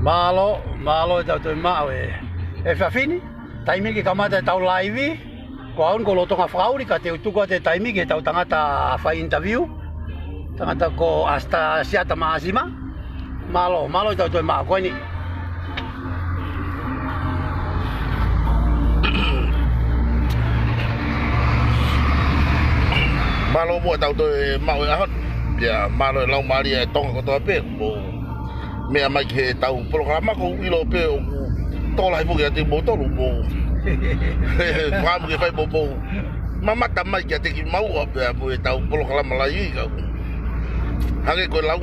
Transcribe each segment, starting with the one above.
Malo e tau toi mao e whawhini. Taimi ki kamata e tau laivi. Ko aun ko lotonga whakauri ka te utuko te taimi ki tau tangata whai interview. Tangata ko hasta siata maasima. Malo e tau toi mao koe ni. Malo mo tau toi mao e ahon. Pia malo e lau maari e tonga kotoa pe. Mea mai ke tau programa ko ilo pe o tola hai puki ati mo tolu mo. Whamu ke whai mo. Mamata mai ke ati ki maua pe mo e tau programa lai i kau. Hange koe lau.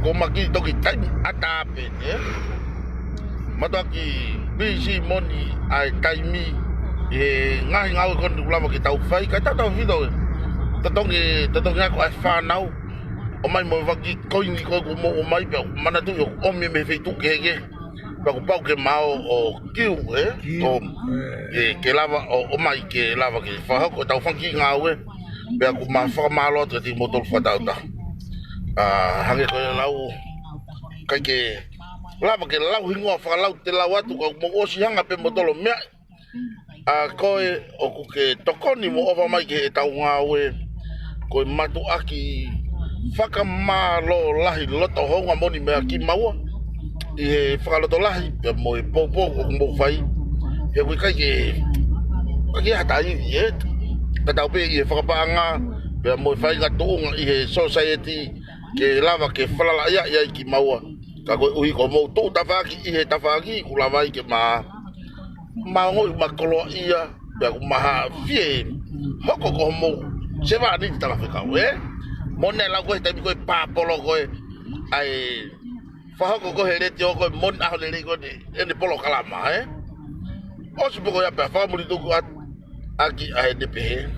Ko maki toki taimi ata ape ne. Matua ki bisi moni ai taimi e ngahi ngau kon lama ki tau whai. Kai tau whido e. Tatongi ako ai whanau. O mai mo waki koingi koe ko mo o mai pia mana tu yo omi me feitu kege pa ko pau ke mau o kiu o ke lava o mai ke lava ke fa ko tau fanki ngawe pia ko ma fa malo te ti motor fa tau ta hange ko lau kai ke lava ke lau hingo fa lau te lau atu ko mo o si hanga pe motolo me koe o ku ke tokoni mo o mai ke tau ngawe ko matu aki whakamalo lahi loto honga moni mea ki maua i he whakaloto lahi pia mo e popo o mo whai he kui kai ke hata iwi ka tau pe i he whakapaanga pia mo e whai ka tuunga i he society ke lava ke whalala ia i ki maua ka koe uhi ko mo tū tawhaki i he tawhaki ku lawai ke ma ngoi ma koloa ia pia ku maha fie hoko ko mo sewa aniti tala whikau Mone la koe taimi koe pāpolo koe ai whahoko koe reti o koe mon aho le rei koe ene polo kalama Osi poko ya pia whamuri tuku aki ai ne pehe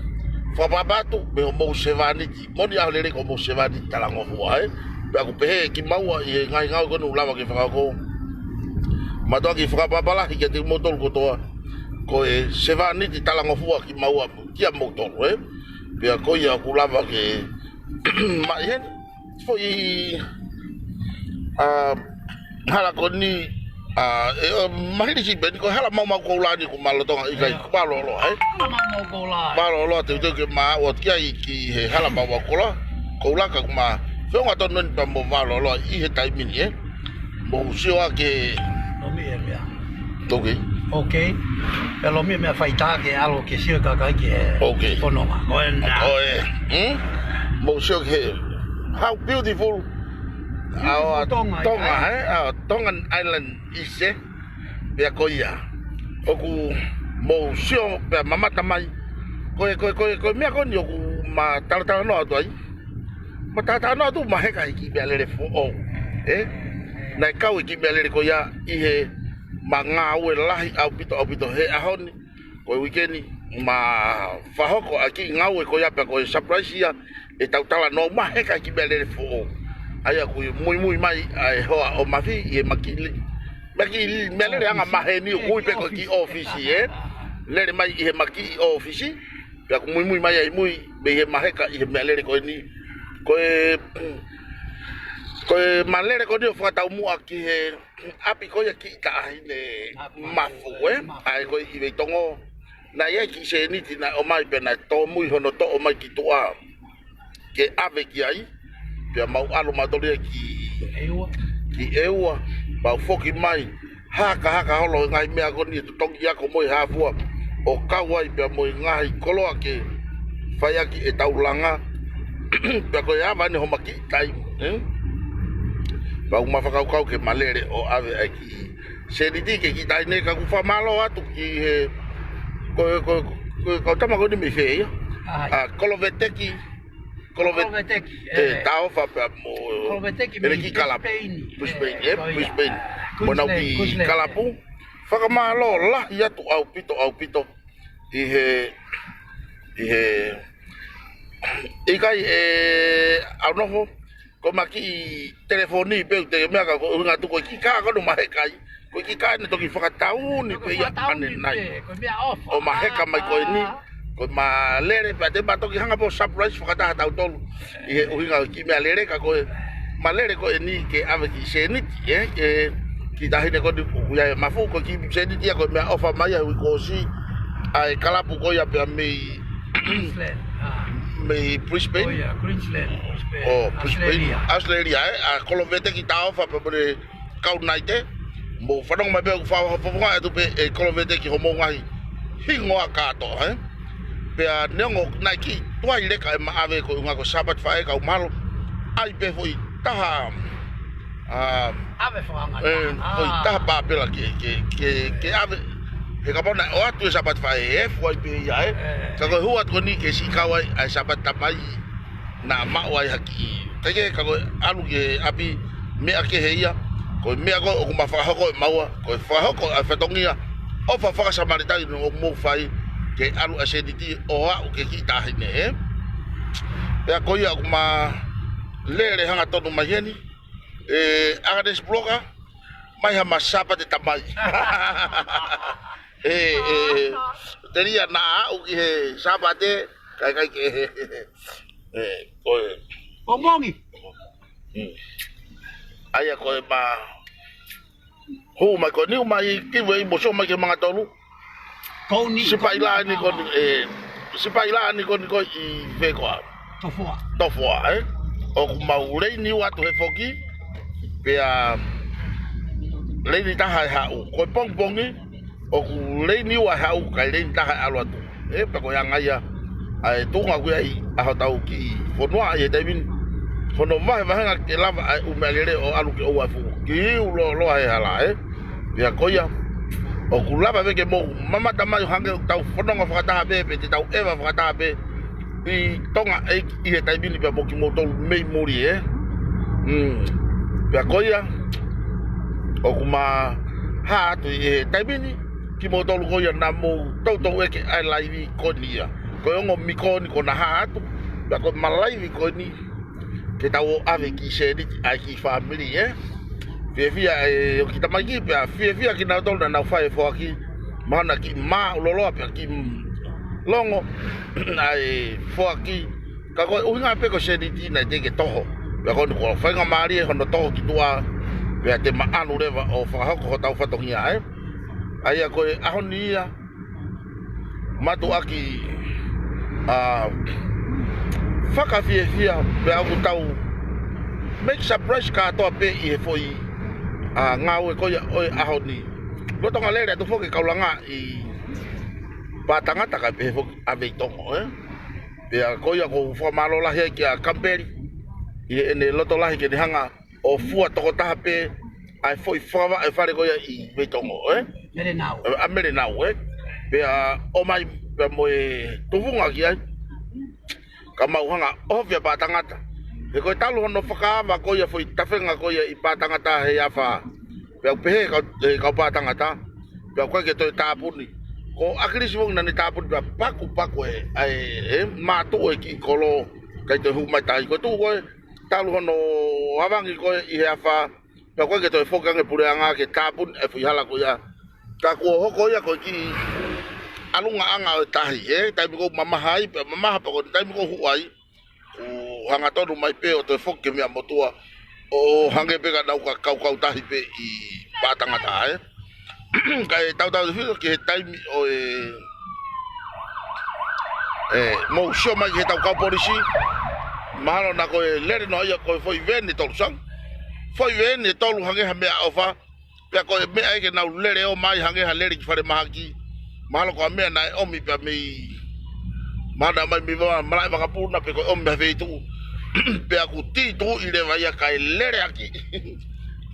Whapapatu me ho mou sevaniti Moni aho le rei ko mou sevaniti talango hua Pia ku pehe ki maua i he ngai ngau konu lawa ki whakako Matua ki whakapapala hi ke te motolu kotoa Koe sevaniti talango hua ki maua kia motolu Pia koe ia ku lawa ke Mai hen foi hala ko ni mahiri si ben ko hala mau ko la ni ko malo tonga i kai ko malo lo Mau ko la. malo lo te ke ma o kia i ki he hala mau ko la ka ma fe nga to non pa mo malo lo i he tai mini mo sio ke Lo mi e mea. toki Okay. Pero mi me faita ke algo que sio ka ka ke. Okay. Ponoma. Mo sio ke how beautiful our Tongan Island is Pia koia oku mo sio pe mamata mai koe mea koni oku ma taratara no atu ai ma taratara no atu ma heka iki mea lere fo o nai kau iki mea lere koia i he ma ngā ue lahi au pito he ahoni koe wikeni ma whahoko aki ngā ue koia pia koe surprise ia e tautala no ma heka iki mea lere fo o ai aku mui mai ai hoa o mafi i e makili mea lere anga mahe ni ui pe ko ki ofisi lere mai i he maki ofisi pia ku mui mai ai mui be he maheka i he mea lere koe ni koe malere ko ni o whakatau mua ki he api koe ki ta ahi ne mafu ai koe i veitongo na ia ki se niti na o mai pe na tō mui hono tō o mai ki tua ke ave ki ai pia mau alo madoria ki eua mau foki mai haka holo ngai mea koni tu tongi ako moi hafua o kawai pia moi ngai koloa ke whaiaki e taulanga pia koe awa ne homa ki tai Pau mawhakau ke malere o ave ai ki seniti ke ki tai ne ka ku whamalo atu ki he ko tama ko ni me fe koloveteki tau fa pa mo ki kalapu Brisbane mo na ki kalapu whakamalo la ia tu au pito i he kai au noho ko maki telefoni pe te mea ka ko nga tu ko ki ka no mahe kai ko ki ka ne to ki whakatau ni pe ia ane nai o mahe ka mai ko ni ko ma lere pa te bato ki hanga po surprise whakata tau tolu i he uhinga ki mea lere ka ko ma lere ko ni ke ave ki se ni ke ki tahine ko ya mafu ko ki sedi dia ko me ofa mai ya ko si ai kalapu ko ya pe me me Brisbane. Oh ya, Queensland. Oh, Brisbane. Australia a kolovete ki ta ofa pe bole kau naite. Mo fanong mai be fa fa tu pe e kolovete ki homo ngai. Hingoa ka to pe a nengo naki tua ile ka ma ave ko nga ko sabat fa ka malo ai pe foi taha ave fanga foi taha pa pela ke ave he ka bona o atu sabat fa e foi pe ya ka ko huat ko ni ke si ka wai ai sabat tamai na ma wai haki te ka ko alu ke abi me ake he ia ko me ko ma fa ko maua ko fa ko a fetongia o fa fa samarita no mo fai ke alu asediti o a ke kita hine ya ko ia kuma lere hanga tonu maheni agades bloga mai ha masapa de tamai teria na o ke sabate kai ke o mongi aya ko ma ho ma ko ni mai ki we mo so ma ke mga tolu sipaila ni ko I ve ko tofua o maure ni watu he foki pe a le ni ta ha ko pongpongi o ku le ni wa ha u ka le ni ta ha alo tu pe ko yang aya ai tu nga ku ai a tau ki fonua ye David fono mai va ke lava u melere o alu ke o afu ki lo ai hala ya ko ya o kulava veke mo mama tama hange tau fononga fakata be pe tau eva fakata be I tonga I he taibini pe boki mo tol mei mori pe koia o kuma ha tu he taibini ki mo tol koia na mo toto eke ai live konia ko ngo mikoni ko na ha tu pe ko malai koni ke tau ave ki shedi ai ki family Fia o kita magi pe fia ki na tol na fai fo aki mana ki ma lolo pe ki longo ai fo aki ka ko unga pe ko shedi ti na te ke toho pe ko ko fa nga mari ho no toho ki tua pe te ma anu reva o fa ha ko tau fa tongia ai ko ahonia matu aki faka fia pe aku tau make surprise ka to pe I foi ngau ko ya oi ahoni lo tonga lere tu foke kaulanga I patanga taka pe fo ave tongo pe ko ya ko fo malo la he ki a kamperi I ene loto la ke hanga o fu to ta pe ai foi fava ai fare ko ya I be tongo mere nau a mere nau pe o mai pe mo tu funga ki ai ka mau hanga o fe patanga e ko talo no whakaama ko ia foi tawhenga ko ia I pātangata he awha. Pea pehe ka pātangata. Pea koe ke toi tāpuni. Ko akirisi wong nani tāpuni pea paku ai mātu e ki kolo kai toi humai tai. Ko tu koe talo no hawangi ko I he awha. Pea koe ke toi whokange pureanga ke tāpuni e fui hala ko ia. Ka kua hoko ia ko ki alunga anga o tahi. Taimi ko mamahai pea mamaha pa ko taimi ko huai. O hanga tonu mai pe o te foke mea motua o hange peka nau ka kau tahi pe I pātangata kai tau whio ki he taimi o mo sio mai ki he tau kau polisi mahalo na koe lere no ia koe foi vene tolu sang foi vene tolu hange ha mea ofa pea koe mea eke nau lere o mai hange ha lere ki whare mahaki mahalo koe mea nai omi pea mei mana mai mi va malai va kapuna pe ko ombe veitu pe aku ti tu ile vai a kai lere aki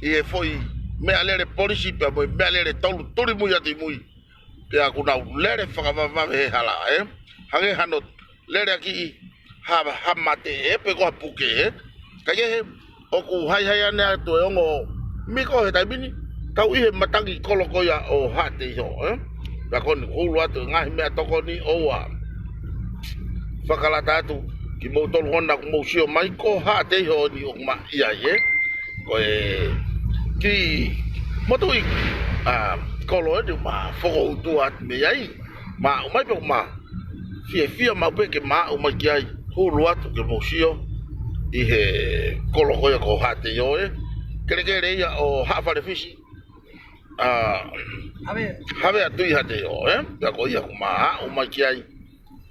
e foi me alere policy pe mo me alere tolu tori mu ati mui pe aku na lere fa va he hala hange hano lere aki ha mate pe ko puke ka ye oku hai ane to ngo mi ko he taibini tau I matangi kolo ko ya o hate yo ba kon ko lu atu ngai me to ko ni o wa Whakalata atu ki mo tolu hona ku mo sio mai ko ha te ho ni o ma ia ko ki motoi kolo e ma foko tu at me ai ma o mai pe ma fia ma pe ke ma o mai ai hu atu ke mo sio I he kolo ko ha te yo kere ya o ha fa de fishi have atu I hate o ya ko ia kuma o mai kiai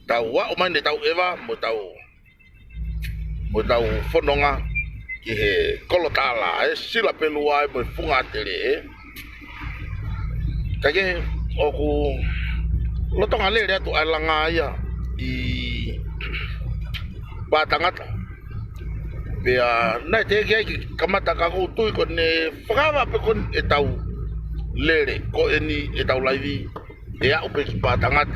tau wa o mai ne tau eva mo tau fononga ki he kolotala sila pelua mo funga tere kage o ku lotonga le tu alanga ia I batangata bea na te ki kamata ka ko tu ko ne frava pe kon etau lere ko eni etau laivi e a upe ki batangata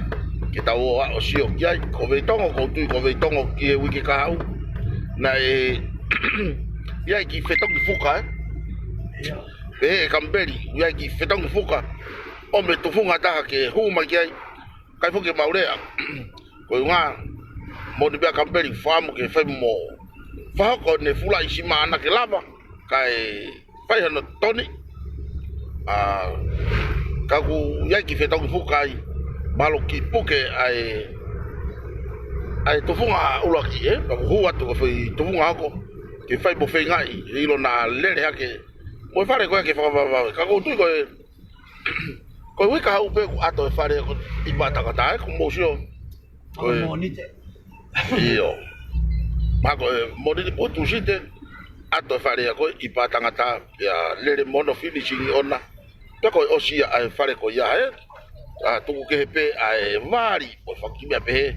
ki tau o sio ki ko ve tongo ko tu ko ve tongo ki e wiki ka au na e ia ki fetong fuka e kamberi ia ki fetong fuka o me tu funga ta ke huma ki kai fuki maurea ko nga mo de kamberi famu ke fe mo fa ko ne fula I simana ke lava kai fai no toni ka ku ia ki fetong fuka malo ki puke ai to funga ulo ki ko hua to ko foi to funga ko ke fai bo fai ngai ilo na lere hake mo fare ko ke fa ka ko tu ko wi ka upe ato fare ko ibata ka ta ko mo sio ko monite io ma ko monite po tu site ato fare ko ibata ngata ya lere mono finishing ona to ko osia ai fare ko ya tu ke pe ai vari po fakibia pe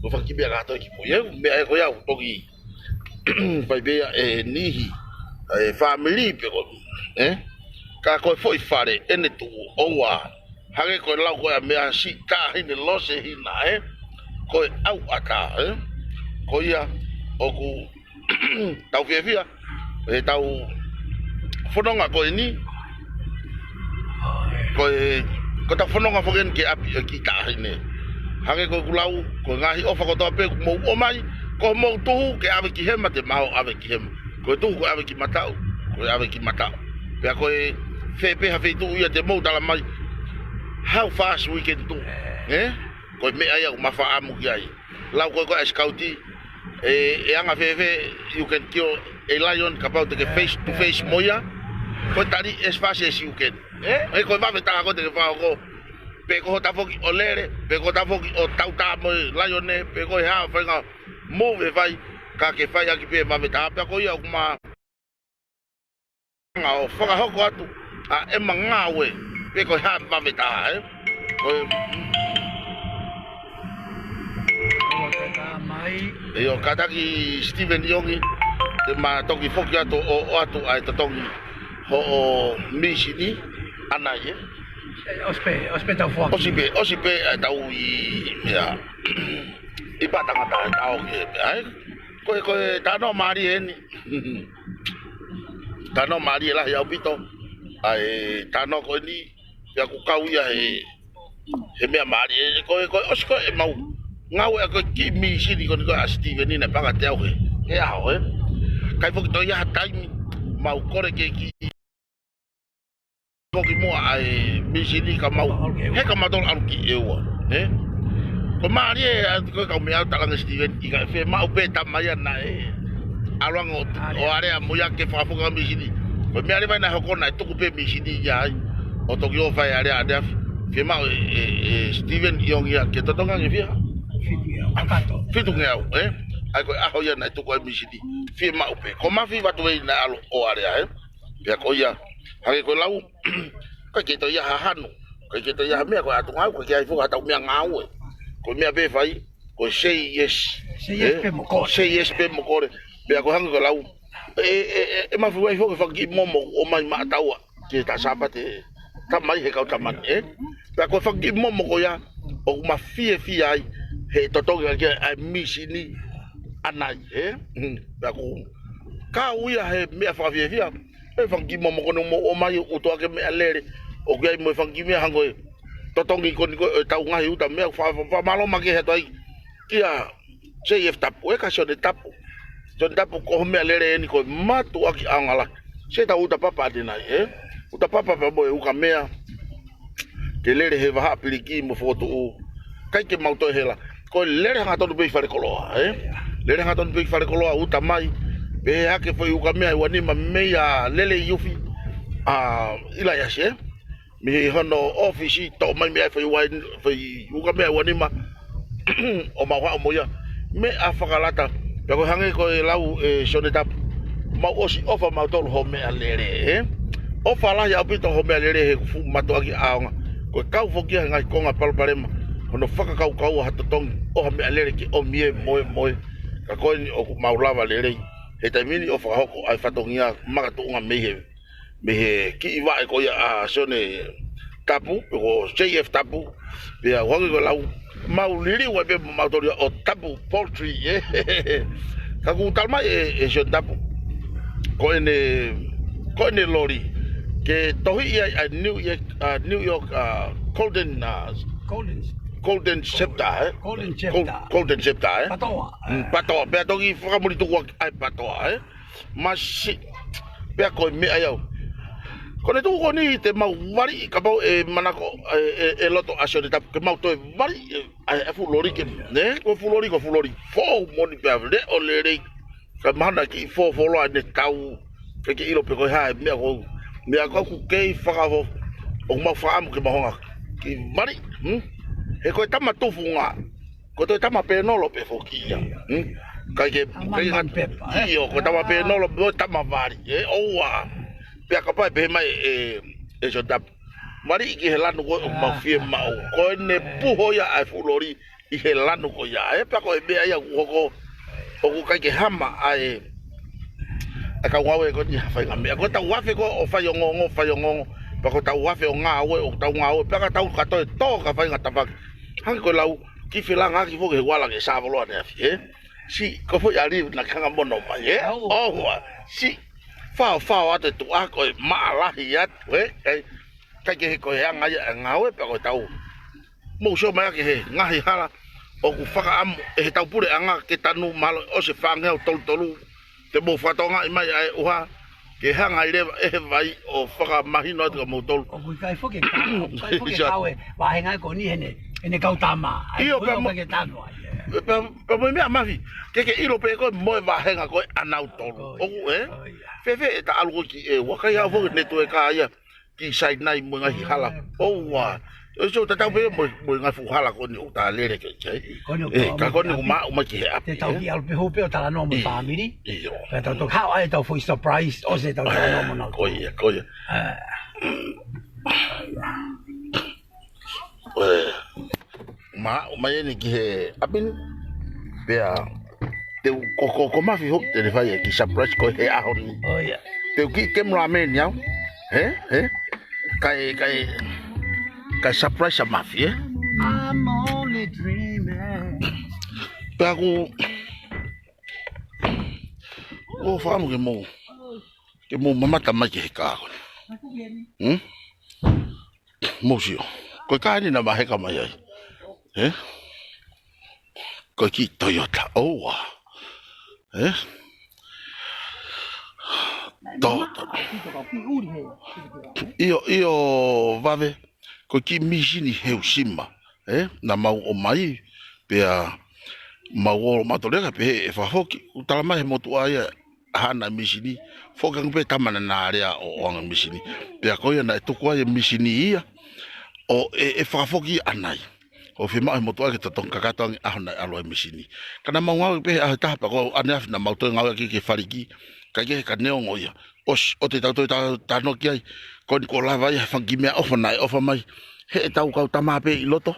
o fakibia ga to ki mo ye me ai ko ya to ki vai be nihi family pe ko ka ko foi fare ene tu owa hage ko lau ko me asi ta hine lose hina ko au ata ko ia o ku tau fia tau fononga ko ni ko ta fononga fogen ke api ki ta hine hage ko lau ko ngahi ofa ko to pe mo o mai ko mo tu ke ave ki hema te mau ave ki hema ko tu ko ave ki matau pe ko fe ha fe tu ia te mo dala mai how fast we can do ko me ai ma fa amu ki ai lau ko scouti anga fe you can kill a lion kapau te face to face moya ko tari as fast as you can ko va veta ko te fa ko pe ko ta foki olere pe ko ta foki o tauta mo lion pe ko ha fa nga move vai ka ke fa ya ki pe va veta pe ko ia kuma nga o fa ho ko atu e manga we pe ko ha va veta ko o kata ki Steven Yongi te ma toki foki atu o atu ai totongi ho o misini ana ye ospe ta foki osipe tau ya I pata ngata tau ke ai ko ta no mari eni ta no mari la ya pito ai ta no ko ni ya ku kau ya he me mari ko osko e mau ngau e ko ki mi sini ko Steven ni na panga te au he ao kai foki to ya taimi mau kore ke ki foki mo ai mi sini ka mau he ka madol al ki ewa ko mari ko ka me au talanga Steven ki ka fe mau pe tamaya na alwang o area mo ya ke fa foka mi sini ko me ari vai na ko na to ku pe mi sini ya o to yo fa area ada fe mau Steven yong ya ke to tonga ngi fitu ngau ai ko aho ya na to ko mi sini fe mau pe ko ma fi va to na alo o area ya ko ya hage ko lau ka ke to ya hanu ka ke to ya me ko atu ngau ko ke ai fu ata me ngau ko me be fai ko sei yes pe mo kore be ko hang ko lau ma fu ai fu ko ki momo o mai ma taua ke ta sapate ta mai he ka ta man be ko fa ki momo ko ya o ma fie ai he totonga ke ai misini anai be ko ka uia he me fa fie e fangi mo ko no o mai o to ke me alere o ke mo fangi me hango totongi ko ta ngai uta me fa malo ma ke he to kia chef tapu e ka so de tapu ko me alere ni ko matu aki angala se ta uta papa de nai uta papa pa boy u ka mea ke lere he va apiliki mo foto o kai ke mau to hela ko lere ha to be fare koloa lere ha to be fare koloa uta mai be hake foi u ka mea wani ma mea lele yufi ila ya she mi hono office to mai mi fai uka me wani ma o ma wa mo ya me afakalata pe ko hange ko lau sone tap ma osi ofa ma tol ho me alere ofa la ya pito ho me alere he fu mato aki aonga ko kau foki ngai konga palparema ono faka kau hato tong o me alere ki o mie moe ka ko ni o maulava lere he tamini ofa hoko ai fatongia makatunga mehe ki iwa ko ya sone tapu ko JF tapu ya wangi ko lau mauliri wa be mautori o tapu poultry ka ku talma sone tapu ko ene lori ke tohi a New York Golden Scepter Golden Scepter patoa pe toki whakamuri tuku ai patoa masi pe ko me ayau kone tu ko ni te mau wari ka pau manako loto asio tap ke mau to wari fu lori ke ne ko fu lori fo moni pe ave o le ka mana ki fo lo ne tau ke ilo pe ko ha me ko ku ke whakavo o mau whaamu ke mahonga ki wari he ko tama tufunga ko to tama pe no lo pe fo ki ya ka ke io ko tama pe no lo tama wari o wa pe ka pa pe mai so tap mari ki helano ko ma fie ma ko ne puho ya ai fulori i helano ko ya pe ko be ya ko ka ke hama ai ka wawe ko ni fa ga ko ta wafe ko o fa yo ngo pa ko ta wafe o nga o ta nga o pe ka ta ka to ka fa ga ta fa hang ko lau ki fila nga ki fo ke wala ke sa volo ne si ko fo ya ri na ka mo no ma si fa ate tu a ko ma la hiat ka ke ko ya nga we pe ko tau mo so ma ke nga hi hala o ku fa am tau pure anga ke tanu mal o se fa nga tolu te mo fa tonga mai ai o ha ke hanga ile vai o fa mahino te mo tol o ku kai fo ke ka we wa henga ko ni ene kautama io pe mo ke tanu pe mo me amafi ke ilo pe ko mo va henga ko anau tolu o fefe ta algo ki wa kai ha fo ne to ka ya ki sai nai mo nga hi hala o wa so ta pe mo nga fu hala ko ni ta le ke che ka ko ni ma ki ha te tau ki al pe ho pe ta no mo family pe ta to how ai ta fu surprise o se ta no mo na ko ya ma ni ki apin pe te ko ma fi hok te fa ki surprise ko he a hon te ki kem ramen ya kai surprise a mafia I'm only dreaming pero o famu ke mo mama ta ma ke ka mo sio ko ka ni na ba he ka ma ya ko ki Toyota wa io vave ko ki mishini Hiroshima na mau o mai pe mau ma tole ka pe fa hoki utala mai motu ai hana mishini foka pe tamana na area o ang mishini pe ko ya na to ko ya mishini ia o fa foki anai o fe mai motu ai ke ton kakato ahna alo mishini kana mau pe a ta pa ko anaf na mau to ngau ki fariki ka ke ka neo ngoia o te tau ta no ki ai kon ko lava ia fangi me ofa nai ofa mai he tau ka tama pe i loto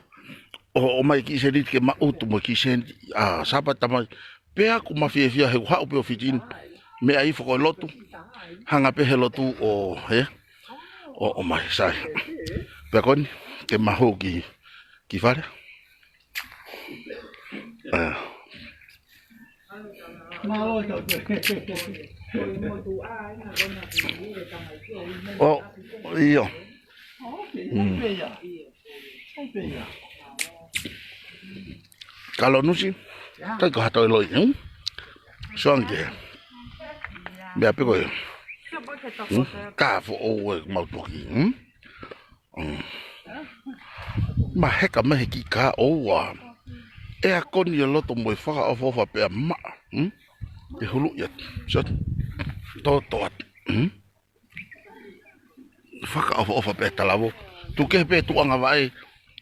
o mai ki se rit ke ma utu mo ki se sapa tama pe aku ma fie he ha o pe ofitin me ai fo ko lotu hanga pe he lotu o o mai sai pe kon ke ma ho ki fare oh io kalau nusi tai ko hatoi loi songe be ape ko ka fo o mau toki ma heka me ki ka o wa e a koni lo to mo fa o fa pe ma e hulu ya sot to fa ka o fa pe talavo tu ke pe tu anga vai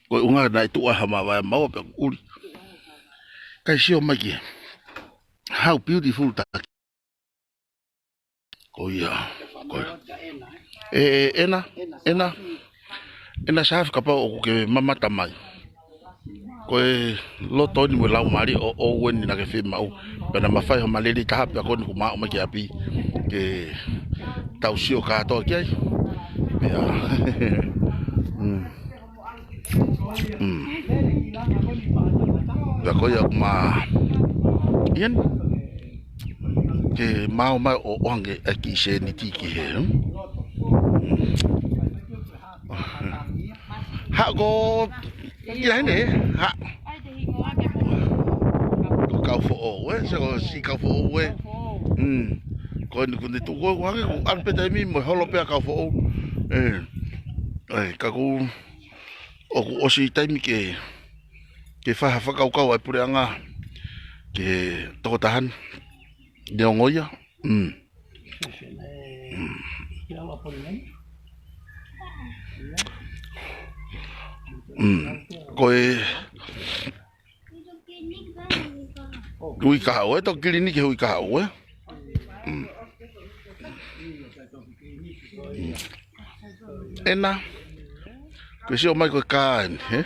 ko unga na tu ha ma vai mau pe uri kai sio mai ki how beautiful ta ko ia ko ena sa ka pa o ke mama tamai ko lo to ni mo lau mari o wen na ke fe mau pe na mafai ho maleli ta ha ko ni ko ma o ma ki api ke tau sio ka to ke ya ya ko ya ma yen ke mau mai o onge aki se ni tiki he ha go ya ne ha ko ka fo o we se ko si ka fo o we ko ni tu ko wa ko an pe dai mi mo holo pe ka fo ka ko o si tai mi ke fa ka ka wa pure anga ke to tahan de ngoya Koe ui ka hau to klinik ui ka hau ena ko si o mai ko ka he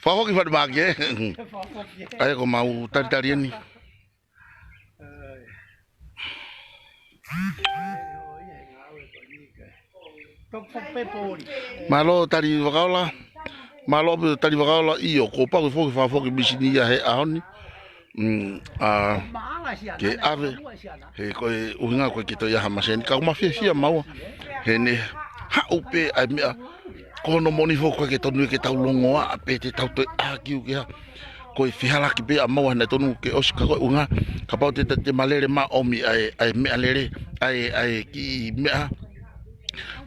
fa ho ki fa ba ke ai ko mau tari ni malo tari wakaola malo tari wakaola iyo ko pa ko fa fo ki bisini ya he ahoni ke ave he ko unga ko kito ya hamasen ka ma fia mau he ne ha upe ai me ko no moni fo ko ke tonu ke tau longo a pe te tau to a ki ke ko fihala ki be a mau na tonu ke os ka ko unga ka pa te malere ma omi ai me alere ai ki me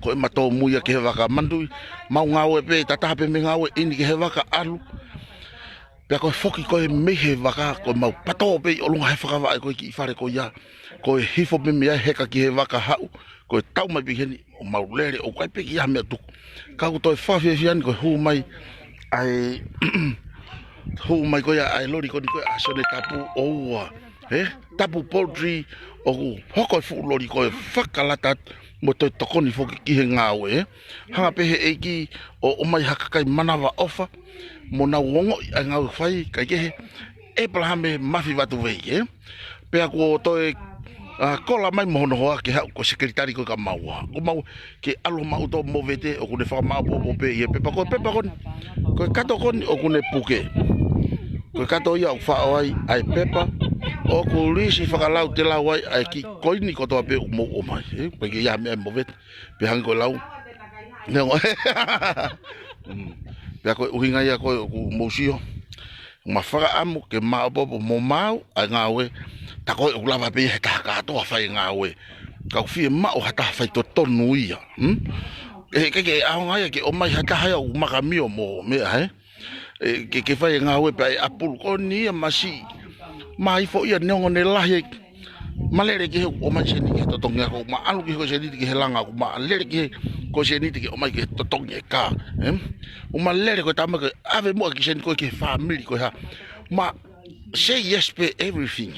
ko mato muia ke waka mandu mau ngawe pe tata pe me ngawe ini ke waka alu pe ko foki ko me he waka ko mau pato pe olunga he waka wa ko ki fare ko ya ko hifo me me he ka ki he waka hau ko tau mai bi heni o mau lere o ko pe ki ya me tu ka ko to fa fe fian ko hu mai ai hu mai ko ya ai lori ko ni ko asone tapu o he tapu poultry o hoko fu lori ko fakalata mo to tokoni fo ki he ngawe hanga pe he ki o mai hakakai manawa ofa mo na wongo ngau fai ka ke e plahame mafi watu vei pe ko to kola mai mo no ke ha ko sekretari ko ka mau ke alo mau to mo vete o ko ne fa mau po pe ye pe pa ko kato kon o ko ne puke ko kato ya fa ai pepa o ko lisi whakalau te lau ai ki koini ko toa pe mo o mai pe ki ya me mo vet pe hang ko lau no pe ko uhinga ya ko mo sio ma whaka amu ke ma bo mo mau a ngawe ta ko u lava pe ta ka to fa ngawe ka fi ma o hata fa to tonu ia ke a nga ke o mai hata ha u maka mi o mo me ke fa ngawe pe apul ko ni masi mai fo ia neongo ne lahi malere ke o mai seni ke totonga ko ma alu ki ko seni ke helanga ko ma lere ke ko seni ke o mai ke totonga ka o ma lere ko tama ke ave mo ki seni ko ke family ko ha ma say yes pe everything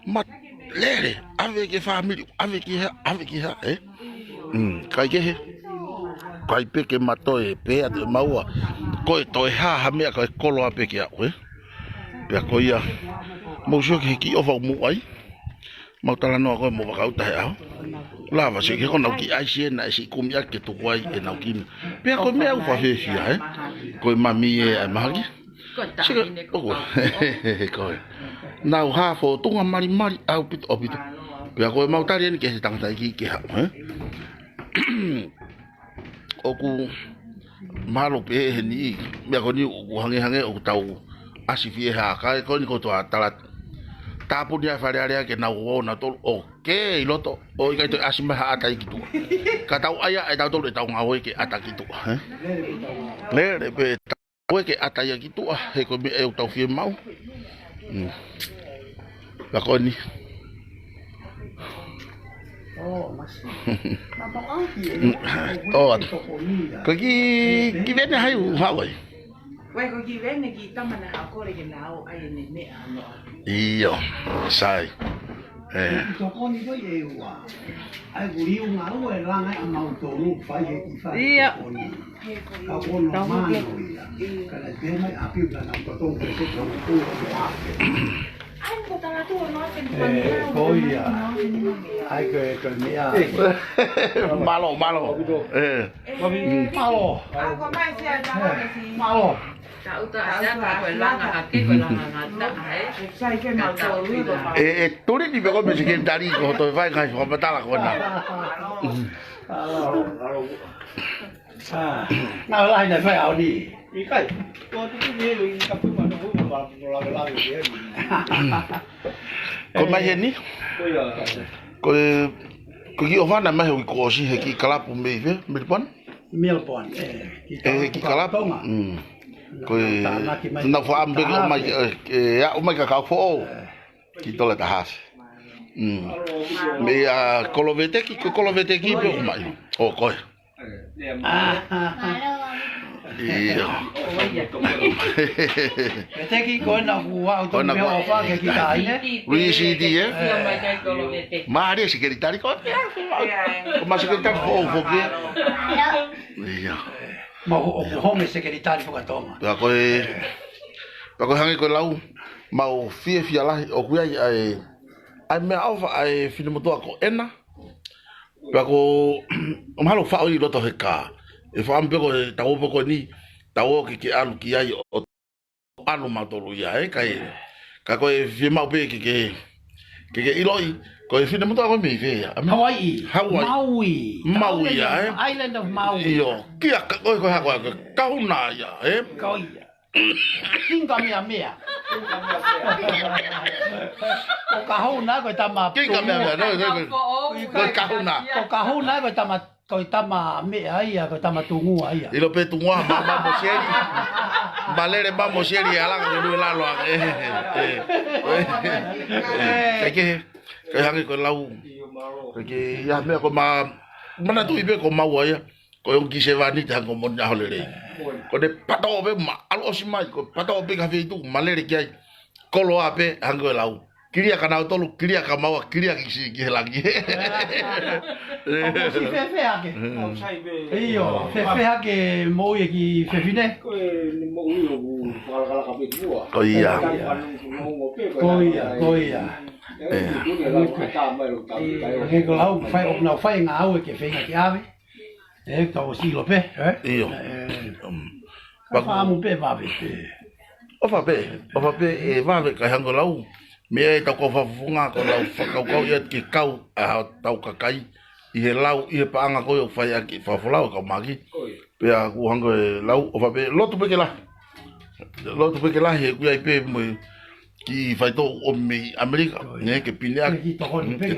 ma lere ave ke family ave ki ha kai ke kai pe ke mato e pe a maua ko to ha me ko kolo ape ke pe ko ia mo sho ke ki ofa mo ai mo tala no ko mo ka uta ha la va se ke ko no ki ai sie na si kum ya ke to wai e na ki pe ko me u fa fe fia ko mami e magi ko na ha fo tunga mari au pit opito pe ko mo tali ni ke se tanga ki ke ha o ku malo pe ni me ko ni u hange o tau asifi ha ka ko ni ko to atala tapu dia fare area ke na wona to okay loto o ka to asima ha ata ki tu ka tau aya ai tau to tau ngawe ke ata ki tu le pe tau ke ata ya ki tu he ko me eu tau fi mau la ko ni Oh, kaki vene hai hawai. Wai ko ki vene ki tamana ha ko le nao ai ne me ano. Iyo, sai. Tokoni ko ye wa. Ai guri un alo e langa a mautonu fai e fai. Iya. Ka kono mano ia. Kana tema a piu na to to se to ko wa. Ai ko tanga tu no se Koia. Ai ko mea. Malo. Malo. Aku mai se a si. Malo. Ta uta ada ka ko langa ha ki ko langa ngata ai. Sai ke ma to lu do pa. Tuli ni beko me sikin dari ko to vai kai ko patala ko na. Nào lại này phải ảo đi. Cái tôi nghe rồi cặp mà nó cũng mà la vậy. Ko mai hen ni. Ko ki o fana mai ho ko si he ki kala pu me ve Melbourne. Melbourne. Ki kala. Ko na fa ambe o mai ya o mai ka fo. Ki to la ta has. Me a kolovete ki pe o mai. O ko. Iya. Thế khi có nào vào tôi biết họ phát cái tài nhé. VCD Ma dia sekretari ko. Ma sekretari ko ke. Iya. Mà home secretary phụ toma. Ba ko hangi ko lau. Mau fia la o ku ai me alfa ai fini moto ko ena. Ba ko mahalo fa o lo to heka. E fa ambe ko tawo ko ni tawo ki alu ki ai o alu matolu ya kai ka ko e fi mau pe ki iloi ko e fi mo to ko mi fe ya Maui ya Island of Maui yo ki ko ha ko kauna ya Kauia kinga mea ko kahuna ko tama kinga mea no kahuna ko kahuna ko tama ko tama mea ia ko tama tungu ia ilo pe tungu ma mo seri balere ba mo seri ala ko lu la lo ke hangi ko lau ke ya me ko mana tu ibe ko mau ya ko yung kisevani tango mo na holere ko de pato be ma alo simai ko pato be ka fe tu malere kai kolo ape hango lau kiria kana tolu kiria ka mau kiria ki ki lagi si fefe ake iyo fefe ake mo ye ki fefine ko ni mo uyo kala ka pe tu oh iya koia ke ko lau fai op na fai ngau ke fe ki ave to si lo pe iyo ba mu pe va be o fa pe e va be ka hango lau me ta ko fa funga ko lau fa ka ia ki kau a tau ka kai I he lau I he paanga ko yo fai aki fa folau ka magi pe a ku hango lau o fa be lotu pe ke la he ku ai pe mo ki fai to o me America ne ke pinia ke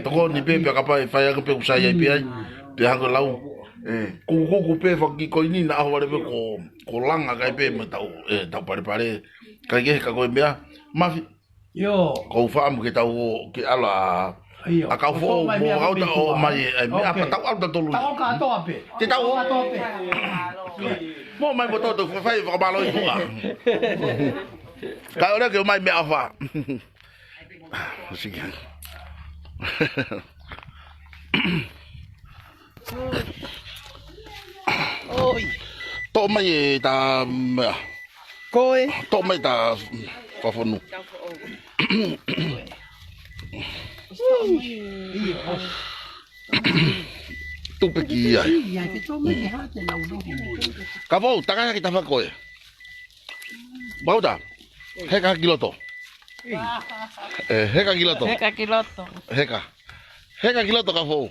to ni pe ka pa fai ka pe usai ai pe hango lau ku pe fa ki ko ni na ho re ko langa ka pe mo tau tau pare ka ke ka ko mea mafi yo ko fa am ke tau ke ala a ka fo mo au ta o mai me a tau au ta tolu tau ka to ape te tau mo mai mo to fa fa ba lo i ka ora ke mai me afa sigan oi to mai ta coi to mai ta fa fo nu tu pe ki ai ka vo ta ka ki ta fa ko e bauta heka kiloto heka kiloto heka kiloto ka vo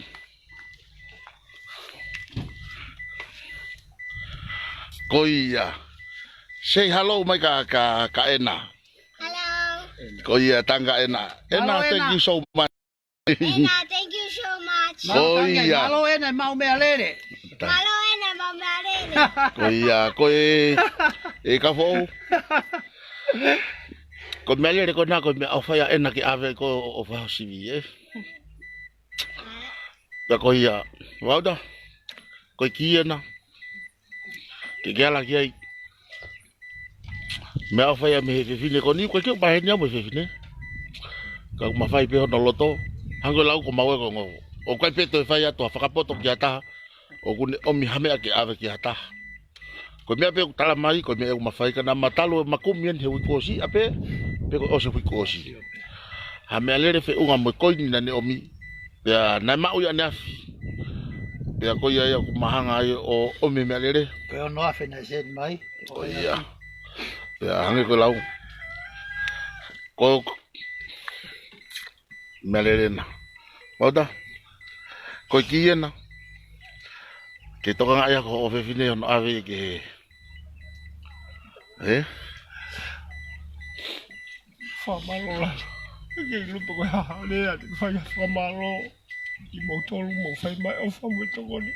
koia say hello mai ka ena Hello. koia tanga ena thank you so much Ena, thank you so much. koia malo ena mau me alere Malo ena, mamarene. koia koe e ka vo ko me le ko na ko me ofa ya ena ki ave ko ofa sivi Ya ko ia. Wauda. Ko ki na. Ke gala ki ai. Me au fai me fe fine ko ni ko ke ba henya mo fe fine. Ka ma fai pe no loto. Hango lau ko mawe ko ngo. O kai pe to fai ato whakapoto ki ata. O kune o mi hame ake ave ki ata. Ko me pe tala mai ko me e ma fai kana matalo makumien he ko si ape. Pe ko o se ko si. Ha me alere fe unga mo ko ni na ne o mi. Ya na ma uya na. Ya ko ya ya mahanga o me me alere. Pe no afe na sen mai. O ya. Ya hange ko lau. Ko Melerena. Oda. Ko kiena. Ke toka nga ia ko o fefine on ave ke. Famalo la. Ke lupa ko ha le ati fa famalo. Ki mo tolu mo fai mai o famu to ko ni.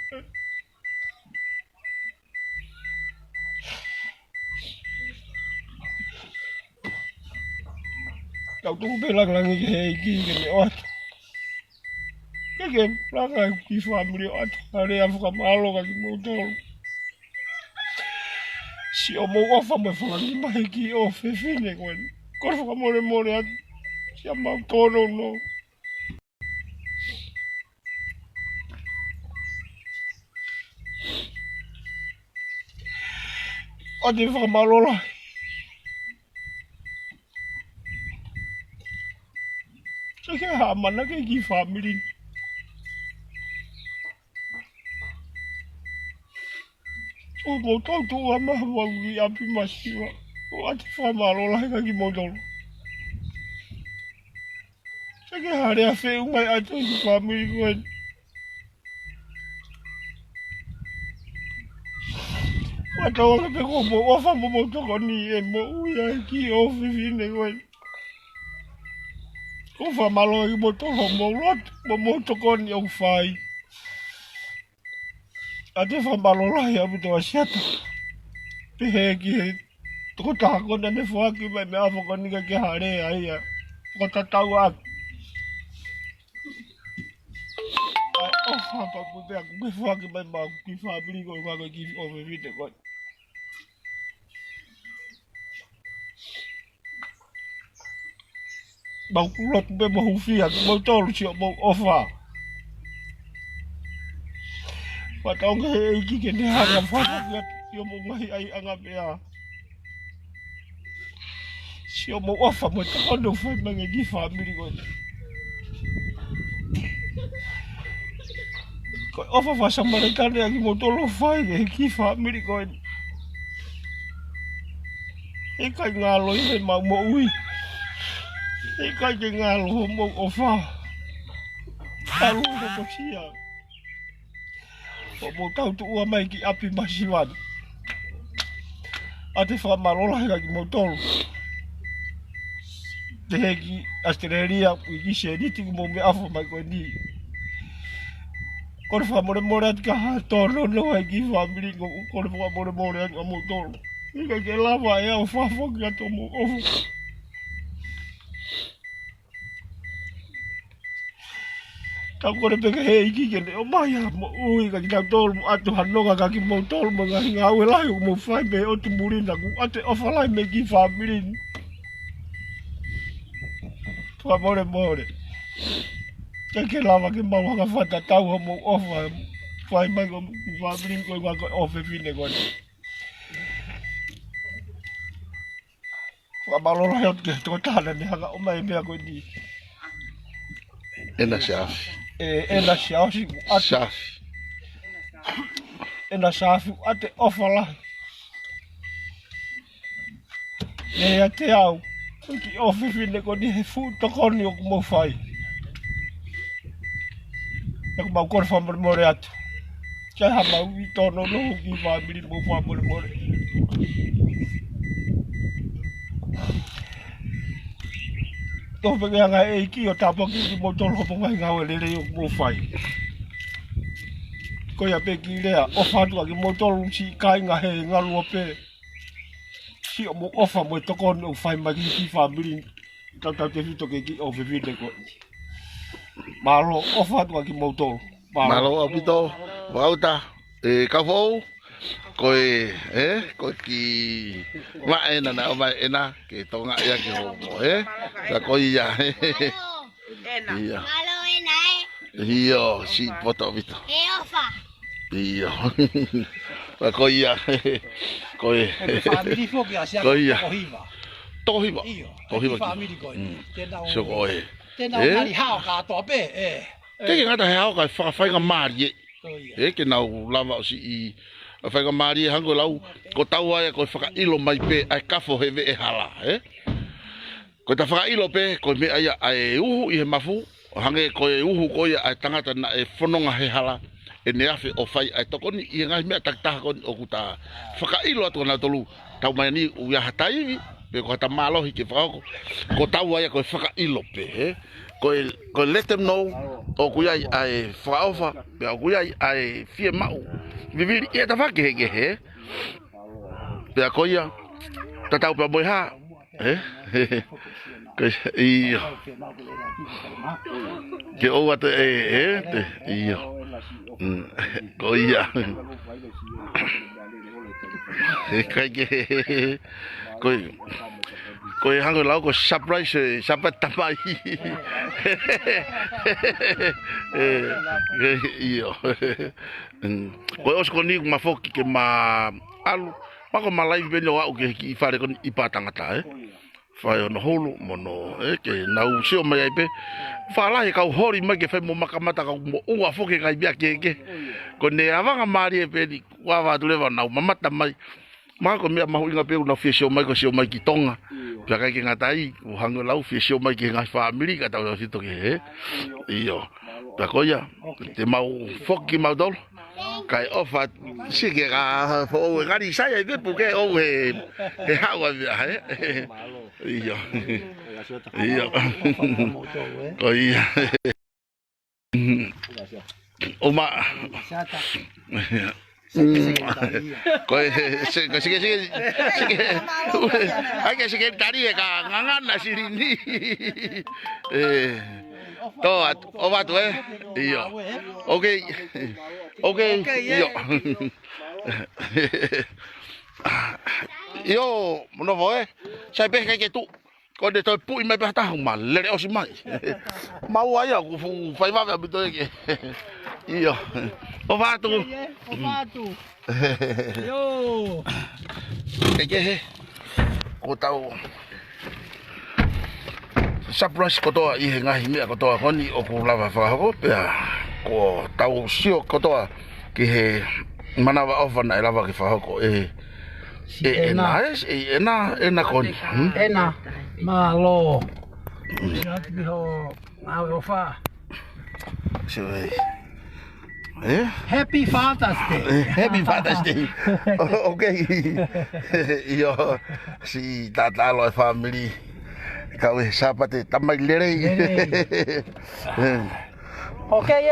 Tau tu bela lang ke ki ke ot. Ke lang ki family ot. Are afu famalo ka ki mo tolu. Si o mo o famu fa ni mai ki o fefine ko. Ko fa mo at. Si ama tono no. O di famalo la. Ke ha mana ke ki family. O mo tu ama wa wi api masiwa. O ati famalo la ka ki mo dol. Ke ha re afe ungai atu ki family ko. Wato ka pe ko mo o fa mo to ko ni e mo ya ki o fifine ko. O fa malo i mo to mo lot mo to ko ni o fai. Ate fa malo la ya bu to siata. Pe he ki to ta ko na ne fa ki me afo ko ni ka ke hare ai ya. Ko ta tau a. O fa pa bu be ko fa ki me ma ki fa bri ko ka ki o fifine ko. Bang kulot be mo hufia mo tol si mo ofa. Patong ke iki ke ni ha fa fa yo mo mai ai anga be a. Si mo ofa mo to no fa mangi di family ko. Ko ofa fa sa mare kan ya ki mo tolo fa ke ki family ko. E ka ngalo i ma mo ui. Ika ke ngalo mo ofa. Alu ko sia. O mo tau tu ua mai ki api masiwan. Ate fa malola ki mo tolu. Te ki Australia ki se ni ti mo me afo mai ko ni. Ko fa mo at ka to no ki family ko fa mo at mo tolu. Ika ke lava ya o fa fo ki to mo ofa. Kau kore peke he iki kene o mai a mo ui ka kita tol mo atu hanoga ka ki mo tol mo ngahi ngawe lai o mo fai me o tumuri na ku ate ofa lai me ki family. Tua more. Ke lava ke mau haka fata tau mo ofa fai mai ko ki family ko ka ofa fine ko. Tua balora hot ke to tala ni haka o mai me ko di. Ena shafi. Ena shafi. Shafi. Ena shafi ate ofa la. Ne ate au. Ki ofa fine ko ni fu to koni o mo fai. Ko ba ko fa mo atu. Ka ha ma wi to no ki family mo fa mo. To pe nga e ki o tapo ki mo to lo ponga nga o le mo fai. Ko ya pe ki le o fa tu ki mo to lu si kai nga he nga lu pe. Si o mo ofa mo to kon o fai ma ki family. Ta te fi to ke ki o fe fi de ko. Ma lo o fa tu ki mo to. Malo apito, wauta, kafo, koe, koe ki, ena na oma ena, ke tonga ia ki homo, la koe ia, ia, Malo ena iyo, si poto apito, ofa. iyo, la koe ia, koe, Family foki asia koe ia, kohiva. tohiba, tohiba Family koe. ki, Tena so koe, tena ngari hao ka to pe ke ngata hea ka whakawhainga maari ke nau lava o si I whainga maari hango lau ko tau aia ko whakailo mai pe ai kafo hewe e hala ko ta whakailo pe ko me aia ai uhu I he mafu hange ko e uhu ko ia ai tangata na e whanonga he hala e ne afe o whai ai tokoni I ngai mea taktaha koni o kuta whakailo atu na tolu tau mai ni uia hatai pe ko ta malohi ke whakako ko tau aia ko whakailo pe ko let them know o kuia ai whakaofa pe o kuia ai fie mau viviri ia ta whake he pe a koia ta tau pe moi ha iyo ke o wate iyo koia kai ke koe hango lau ko surprise tamai iyo koe osko ni ma foki ke ma alu mako ma live beno au ke ki fare kon ipa tangata fai ono holo mono ke nau seo mai pe fala he kau hori mai ke fai mo makamata ka mo ua foki kai bia ke ko ne avanga mari pe ni wa va tuleva nau mamata mai mako mea mahu inga pe una fisio mai ko sio mai ki tonga pia kai ki ngatai u hango lau fisio mai ki ngai family ka tau sito ke iyo ta koia te mau foki mau dol kai ofa sike ga fo gari sai ai pe puke o he hawa iyo iyo koia oma koe sige ai que sige tari ka ngana sirini to o va tu iyo okay iyo yo no voy sai pe que tu ko de to pu mai pa ta mal le o si mai mau ai ku fai va bito ke iyo o va tu yo ke ko tau surprise ko to I ngai me ko to honi o ku lava fa ko pe ko tau sio ko to ki he manava ofa na lava ki fa ko ena kon ena malo ya ho au fa Happy Father's Day. Happy Father's Day. Okay. Yo si tata lo family. Kau sapate tamai lere. Okay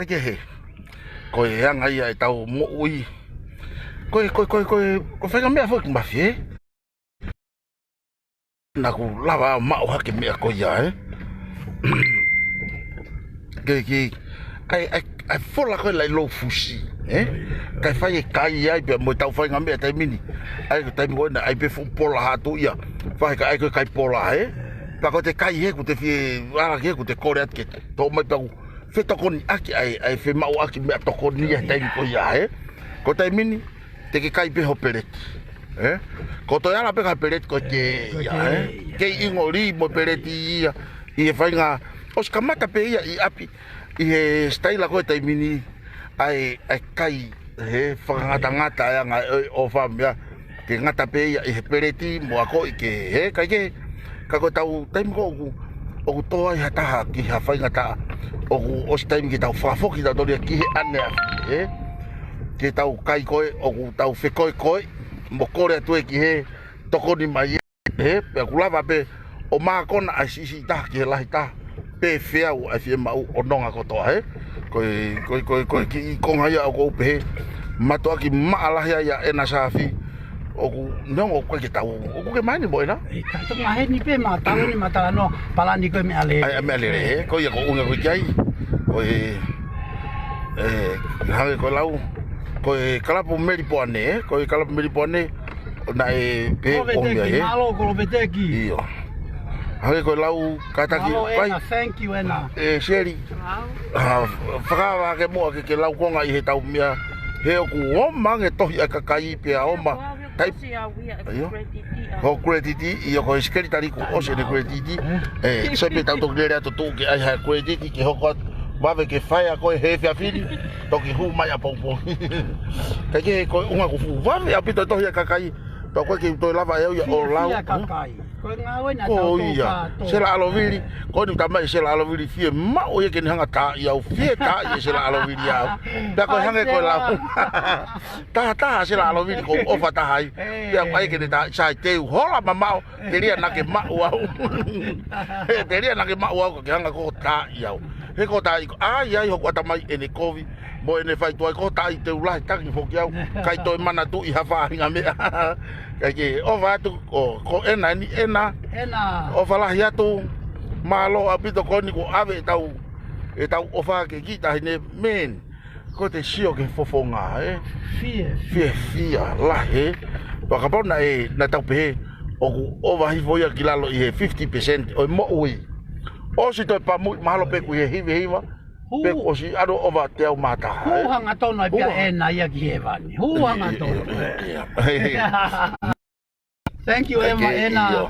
Kake. Ko yang ai ai tau mo ui. Ko fai me fo ma fie. Na ku lava ma o hake me ko ya kai fola ko lai lo fusi kai fai kai ai pe mo tau fai ngambe tai mini ai tai mo na ai pe fu pola ha tu ya fai kai pola pa ko te kai he ku te fi ara ke ku te kore at ke to mai pa fe to kon aki ai fe mau aki me to kon ni tai ko ya ko tai mini te ke kai pe ho peret ko to ya la pe ka peret ko te ya ke ingori mo pereti ya I fai nga os kamata pe ia I api I he staila ko tai mini ai kai he whangata ya nga o famia ke ngata pe ia I he pereti mo ako I ke he kai ke ka ko tau taim ko o toa I hataha ki ha whai ngata o os taim ki tau whafoki tau tori ki he ane ke tau kai koe o tau whekoe mo kore atu ki he tokoni mai pe kulava pe o maa kona ai sisi ta ki lahi ta pe fea o ai fie mau o nonga kotoa koe ki konga ia o ko pe matoa ki maalahi ia ena safi o ku nongo koe ki tau o ku ke mani mo ina ka ngahe ni pe matalo ni matala no pala ni ko me ale ai me ale ko ia ko unga ko kai hange ko lau ko kalapu meri poane ko kalapu meri poane na pe o mea malo ko beteki iyo hange ko lau kataki pai thank you ena sheri whakawa ke mua ke lau konga I he tau mea he oku o mange tohi a kakai pe a oma tai ho crediti iyo ko skeri tariku o se de crediti se pe tau tok lere to ke ai ha crediti ke hoko Bave ke faya ko he fia fili toki hu mai a pompo. Ke ko unga ku fu bave a pito to ya kakai. To ko ke to lava eu ya o lau. Ko nga we na to ka. Sela alovili ko ni tamai sela alovili fie ma o ye ke hanga ta ya fie ta ye sela alovili ya. Da ko hanga ko lau. Ta sela alovili ko o fa ta hai. Ya ai ke ta sai te hola mama te ria na ke ma wa. Te ria na ke ma wa ko hanga ko ta ya. He ko tai ai ho kwata mai ene kovi mo ene fai toi ko tai te ulai taki foki au kai toi mana tu I hafa hinga me kai ke o va tu ko ena ni ena o fala hia tu malo apito ko ni ko ave tau e tau o fa ke kita ne men ko te sio ke fofonga fie la he pa ka bona na tau pe o va hi voia kilalo I 50% o mo ui o si toi pa mahalo pe ku he hiva pe o si ado ova te au mata hu hanga tono pia ena ia ki hevani hu hanga tono thank you ena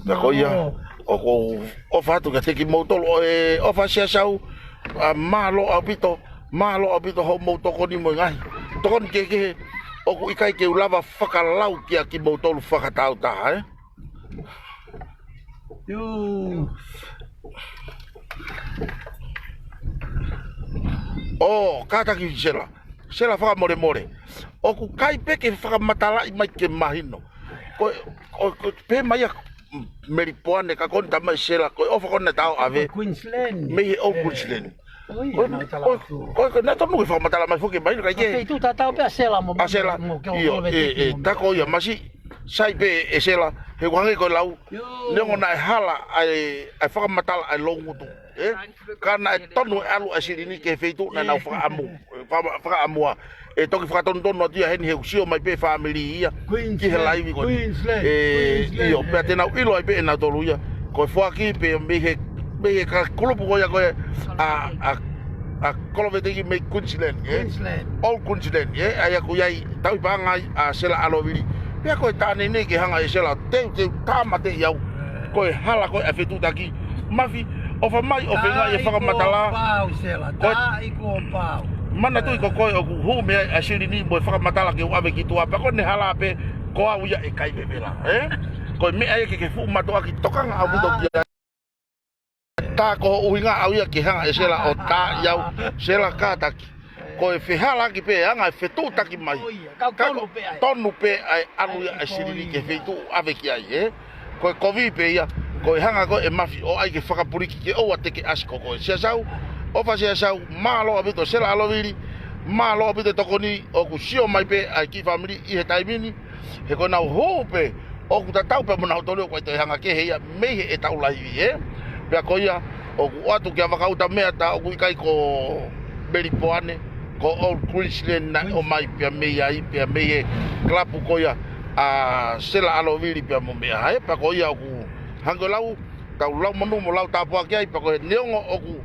na ko ia o fatu ka te ki motolo o fa sia sau malo apito ho motoko ni mo ngai tokon ke o ku ikai ke ulava whakalau ki motolo whakatau ta yo kata ki sela whaka more o ku kai pe ke whaka matala I mai ke mahino ko pe mai meri poane ka konta mai sela ko o whaka na tau ave Queensland me o Queensland ko na to mo whaka matala mai foke mai ka ke tu ta tau pe sela mo sela ta ko ia masi sai pe sela he wangi ko lau nengo na hala ai whaka matala ai longu tu kana tonu alu asiri ni ke feitu na na fa amua toki fa tono dia hen he usio mai pe family ia ki he live ko io pe tena ilo ai pe na toluia ko fo aki pe me he ka kulupu ko ya ko a kolovete ki me Queensland all Queensland ai ko yai tau panga a sela alovili pe ko tane ne ke hanga sela te tamate yau ko hala ko afetu daki mafi o fa mai o venga e whaka matala pau sela ta I ko pau mana tu ko ko hu me asili ni mo whaka matala ke ave ki tua pa ko ne hala pe ko au ya e kai bebela ko me ai ke fu mato aki tokanga au to ki ta ko uinga au ya ki hanga sela o ta yau sela ka taki ko e fehala ki pe anga fetu taki mai tonu pe ai alu ya asili ni ke fetu ave ki ai ko vi pe ia ko hanga ko e mafi o ai ke whakapuriki ke o ate ke asko ko sia sau o fa sia sau malo abito sela aloviri malo abito tokoni o ku sio mai pe ai ki family I he taimini he ko na hope o ku tatau pe mona hotolo ko te hanga ke he me he tau lai pe ko ia o ku atu ke vakauta mea ta o ku kai ko beri poane ko old Queensland na o mai pe me ai pe me he klapu ko ia a sela aloviri pe mo me ai pe ko ia ku hango lau tau lau manu mo lau tapua ki ai pa ko neongo oku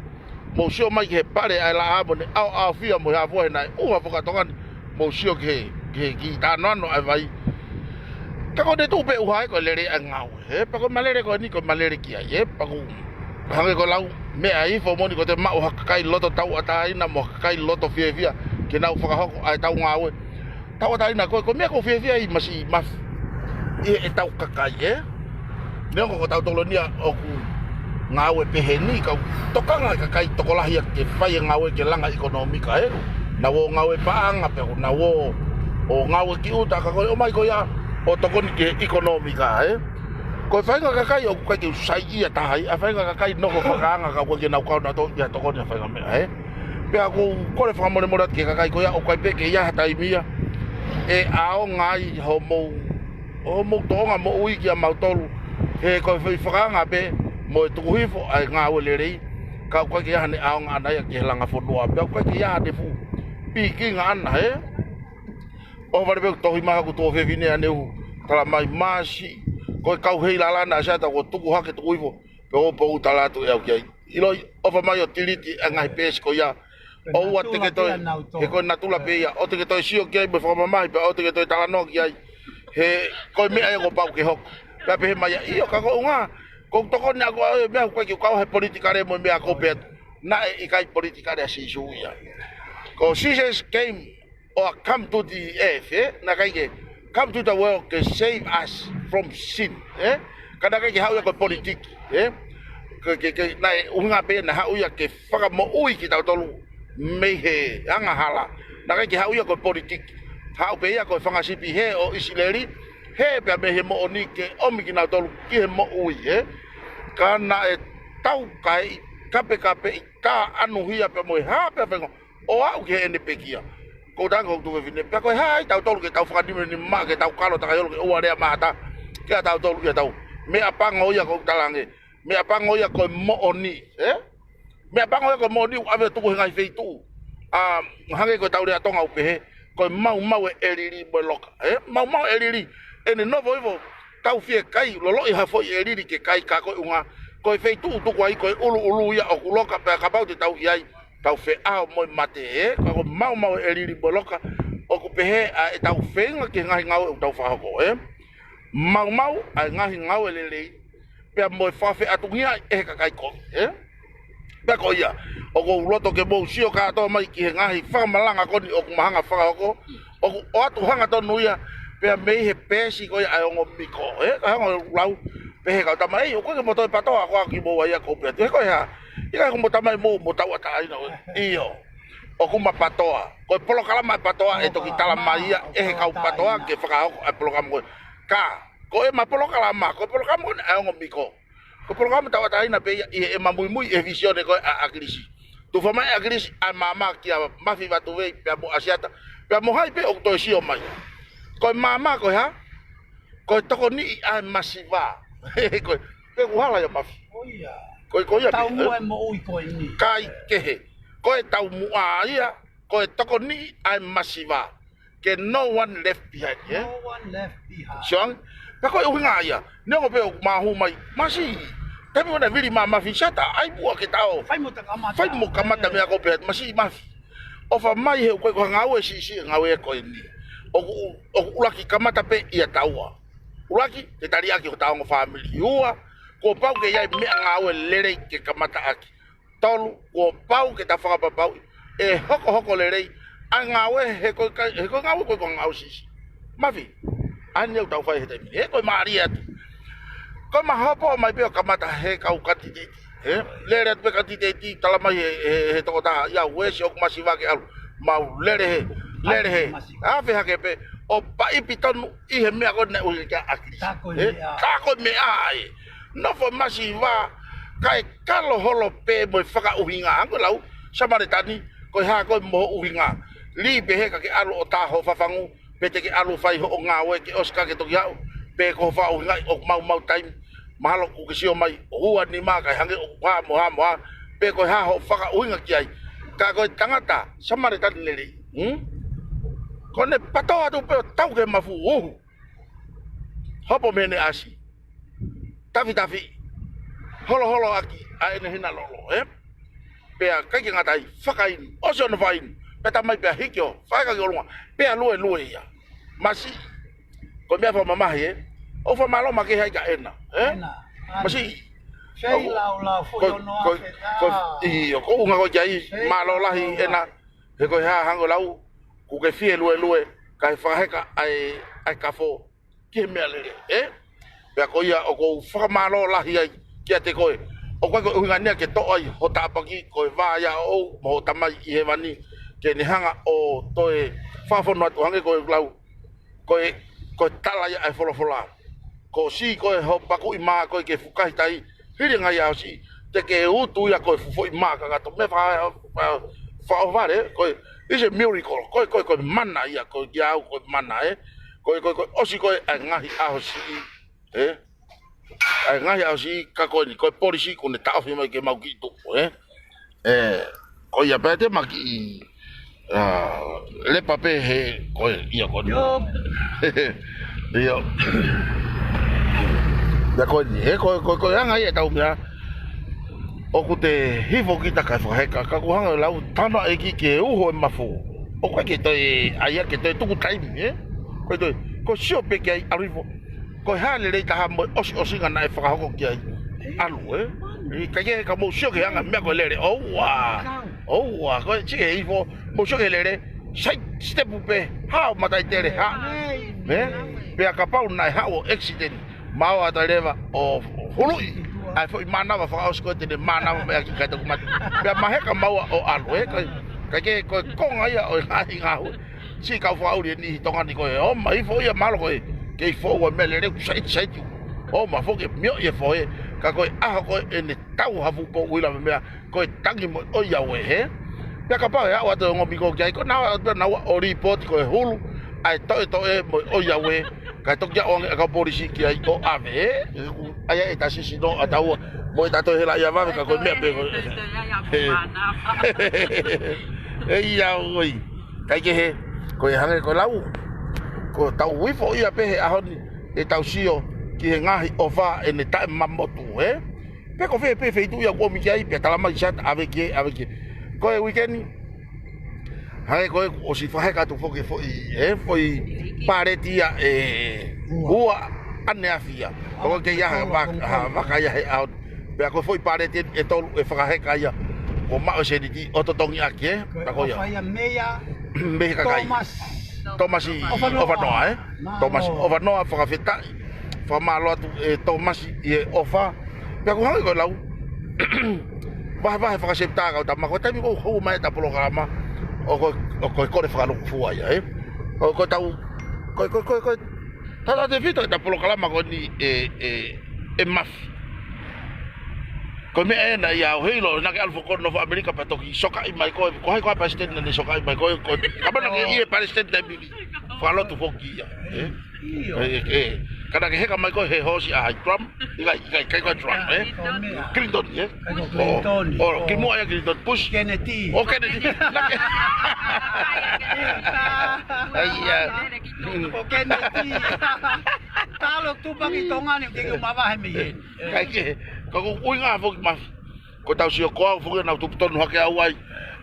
mo sio mai ke pare ai la abo ne au fia mo ha vo na u ha foka tokan mo sio ke ki ta no ai vai ta ko de tu pe u hai ko lere angau pa ko malere ko ni ko malere ki ai pa ko hango ko lau me ai fo mo ni ko te ma u ha kai loto tau ata ina mo kai loto fia ke na u foka hoko ai tau ngau tau ata ina ko me ko fia I masi maf e tau kakai Nengo ko tau tolonia o ku ngawe peheni ka tokanga ka kai tokolahi ke fai ngawe ke langa ekonomika na wo ngawe paanga pe na wo o ngawe ki uta ka ko o mai ko ya o tokoni ke ekonomika ko fai ka kai o ka ke sai ia tai a fai ka kai no ko fanga ka ko ke na ka na to ya tokoni fai ka me pe ko ko le fanga mo ke ka kai ko ya o kai pe ke ya tai mia e ao ngai ho mo tonga mo ui ki a mautolu he ko whakanga pe mo e tukuhifo ai ngā ue lerei Kau koe ki hane aong ana ya ki langa fonua. Pe koe ki ya de fu. Pi ki ngana he. O vale be tohi maha ku to fe vine ane u. Tala mai masi. Koe kau hei la lana sa ta ko tuku hake tu uivo. Pe o po tala tu e ki. Ilo o fa mai o tiliti ngai pes ko ya. O wa te ke toi. E ko natula pe ya. O te ke toi sio ki be fa mai pe o te ke toi tala no ki ai. He koe me ai ko pau ke hok. Pe pe mai io ka ko nga. Ko toko na ko me ko ki ka he politika re mo me ko pe. Na e kai politika re si suia. Ko Jesus came or come to the earth, na kai ke come to the world to save us from sin, kada kai ke hau ya ko politik, ke na unga pe na hau ya ke faka mo ui ki tau tolu me he anga hala. Na kai ke hau ya ko politik. Hau pe ya ko fanga sipi he o isileri he pe me he mo oni ke omi ki na tolu ki he mo ui, kana e tau kai kape ka anu hia pe mo ha pe pe o au ke ene pekia ko dang ko tu vine pe ko hai tau tolu ke tau fadi ni ma ke tau kalo ta yo ke o area mata ke tau tolu ke tau me apa ngoya ko talange me apa ngoya ko mo oni me apa ngoya ko mo ni ave tu ko ngai fe tu hange ko tau ria tonga upe ko mau eliri bloka mau eliri ene novo ivo tau fie kai lolo i ha fo eliri ke kai ka ko unga ko fe tu ko ai ko ulu ya o kuloka pe ka pau te tau iai tau fe ao mo mate ko mau eliri boloka o ku pehe e tau fenga ke ngai ngau tau fa ko mau ai ngai ngau lele pe mo fa fe atugia e ka kai ko pe ko ia o ko loto ke mo sio ka to mai ki ngai fa malanga ko ni o ku mahanga fa ko o atu hanga to nuia pe me he pesi ko ai ngo miko ka ngo lau pe ka ta mai o ko mo to pa to ko ki mo ia ko pe ko ya ika ko mo ta mai mo tau ata ina io o kuma patoa ko polo kala mai patoa e to kitala mai e ka patoa ke fa ka polo kam ka ko e ma polo kala ma ko polo kam e ngo miko ko polo kam tau ata ina pe e ma muy e visione ko a krisi tu fa mai a krisi a mama ki a ma fi va tu ve pe mo asiata pe mo hai pe o to si o mai ko mama ko ha ko to ko ni a masiva ko pe wala ya ma ko ya tau mo mo ui ko ni kai ke ko tau mu ia ko toko ni ai masiva ke no one left behind no one left behind song pa ko unga ia ne ko pe ma hu mai masi tapi ona vili ma fi sata ai bua ke tao fai mo kamata me ko pe masi ma o fa mai he ko ngau si ngau e ko ni o ulaki kamata pe ia taua ulaki te tari aki o tao ngo family ua ko pau ke ia me ngau lere ke kamata aki tolu ko pau ke ta fa pau e hoko lere ngau he ko ngau ko ngau si mafi ane tau fa he te ko maria ko ma hopo mai pe kamata he kau katiti lere pe katiti tala mai he to ta ya wesi o masiva ke alu ma lere he ave ha ke pe o pa ipitonu I he me ko ne o ka akri ta ko me ai no fo masiva kai kalo holo pe mo faka uhinga ango lau samaritani ko ha ko mo uhinga li be he ka ke alu o ta ho fafangu pe te ke alu fai ho ngawe ke oska ke to ya pe ko fa uhinga o mau time mahalo ku ke sio mai hua ni ma kai hange o pa mo pe ko ha ho faka uhinga ki ai ka ko tangata samaritani le ko ne patoa tu pe tau ke mafu hopo mene asi tafi holo aki aene hina lolo pe ka ki ngatai fakain oso no vain pe ta mai pe hikyo faka ki olunga pe lue ya masi ko me fa mama he o fa malo ma ke hai ka ena masi sei la fo no ko io ko unga ko jai malo la hi ena he ko ha hango lau ku ke fie lue kai fa he ka ai ka fo ki me ale pe ko ia o ko fa malo la hi ai ki te ko o ko unga ne ke to ai ho ta pa ki ko va ya o mo ta mai I he vani ke ni hanga o to e fa fo no to hange ko lau ko tala ya ai folo ko si ko ho pa ku I ma ko ke fukai tai hiri nga ya si te ke utu ya ko fu I ma ka to me fa vale ko is a miracle ko mana ya ko ya ko mana ko o si ko ngahi a si ngahi a si ka ko ni ko polisi ko ne ta fi mai ke mau ki to ko ia pete maki le pape he ko ia ko Yo. yo ya ko he ko anga ia tau mea o ku te hifo kita ka whaheka ka ku hanga lau tana e ki ke uho e mafu o koe ke toi aia ke toi tuku taimi koe toi ko sio pe ki ai arifo ko hale rei taha mo osi ngana e whakahoko ki ai alu ka ke ka mo sio ke hanga mea ko lere oua ko chike hifo mo sio ke lere sai step pe hao matai tere ha pe ka pau nai hao accident mau ata leva o hului ai foi mana va fa os ko te mana me ki ka to ma pe ma he ka mau o alu ka ke ko konga ia o ha nga si ka fa uri ni tonga ni ko o mai fo ia malo ko ke fo o mele le sai tu o ma fo ke mio ye fo ka ko a ko en tau ha fu po wila me ko tangi mo o ia we he pe ka pa ya wa to ngo bi ko kai ko na o report ko hulu ai to e mo o ia we ka to ya o ka polisi ki ai o ave ai eta si no atau mo eta to hela ia va ka ko me pe ko ia oi kai ke he ko hanga ko lau ko tau wifo ia pe a honi e tau sio ki he ngahi o fa e ne ta mamotu pe ko fe tu ya ko mi kai pe tala ma chat avec ko e weekend hai ko o si fa ka tu fo ke fo foi paretia ua ane afia ko ke ya va ka ya out pe ko foi paretia e tolu e fa ka ya ko ma o se di o to tongi aki ta ko ya me ka kai Thomas Ovanoa Thomas Ovanoa fa feta fa malo tu Thomas e ofa pe ko ha ko lau va fa septa ka ta ma ko ta mi ko ho mai ta programa o ko le fa lo fu ai o ko tau ko ta de vito ta programa ko ni maf ko me na ya o hilo na ke alfo ko no America pa to ki soka i mai ko ko president na soka i mai ko ka ba na ke president da bi fa lo tu foki ya kada ke he ka mai ko he hosi a Trump kai ko Trump Clinton o ki mo ya Clinton push Kennedy o Kennedy ai ya o Kennedy talo tu pagi tonga ni ke mava he mi kai ke ko uinga fo ma ko tau sio ko fo na tu ton hake awai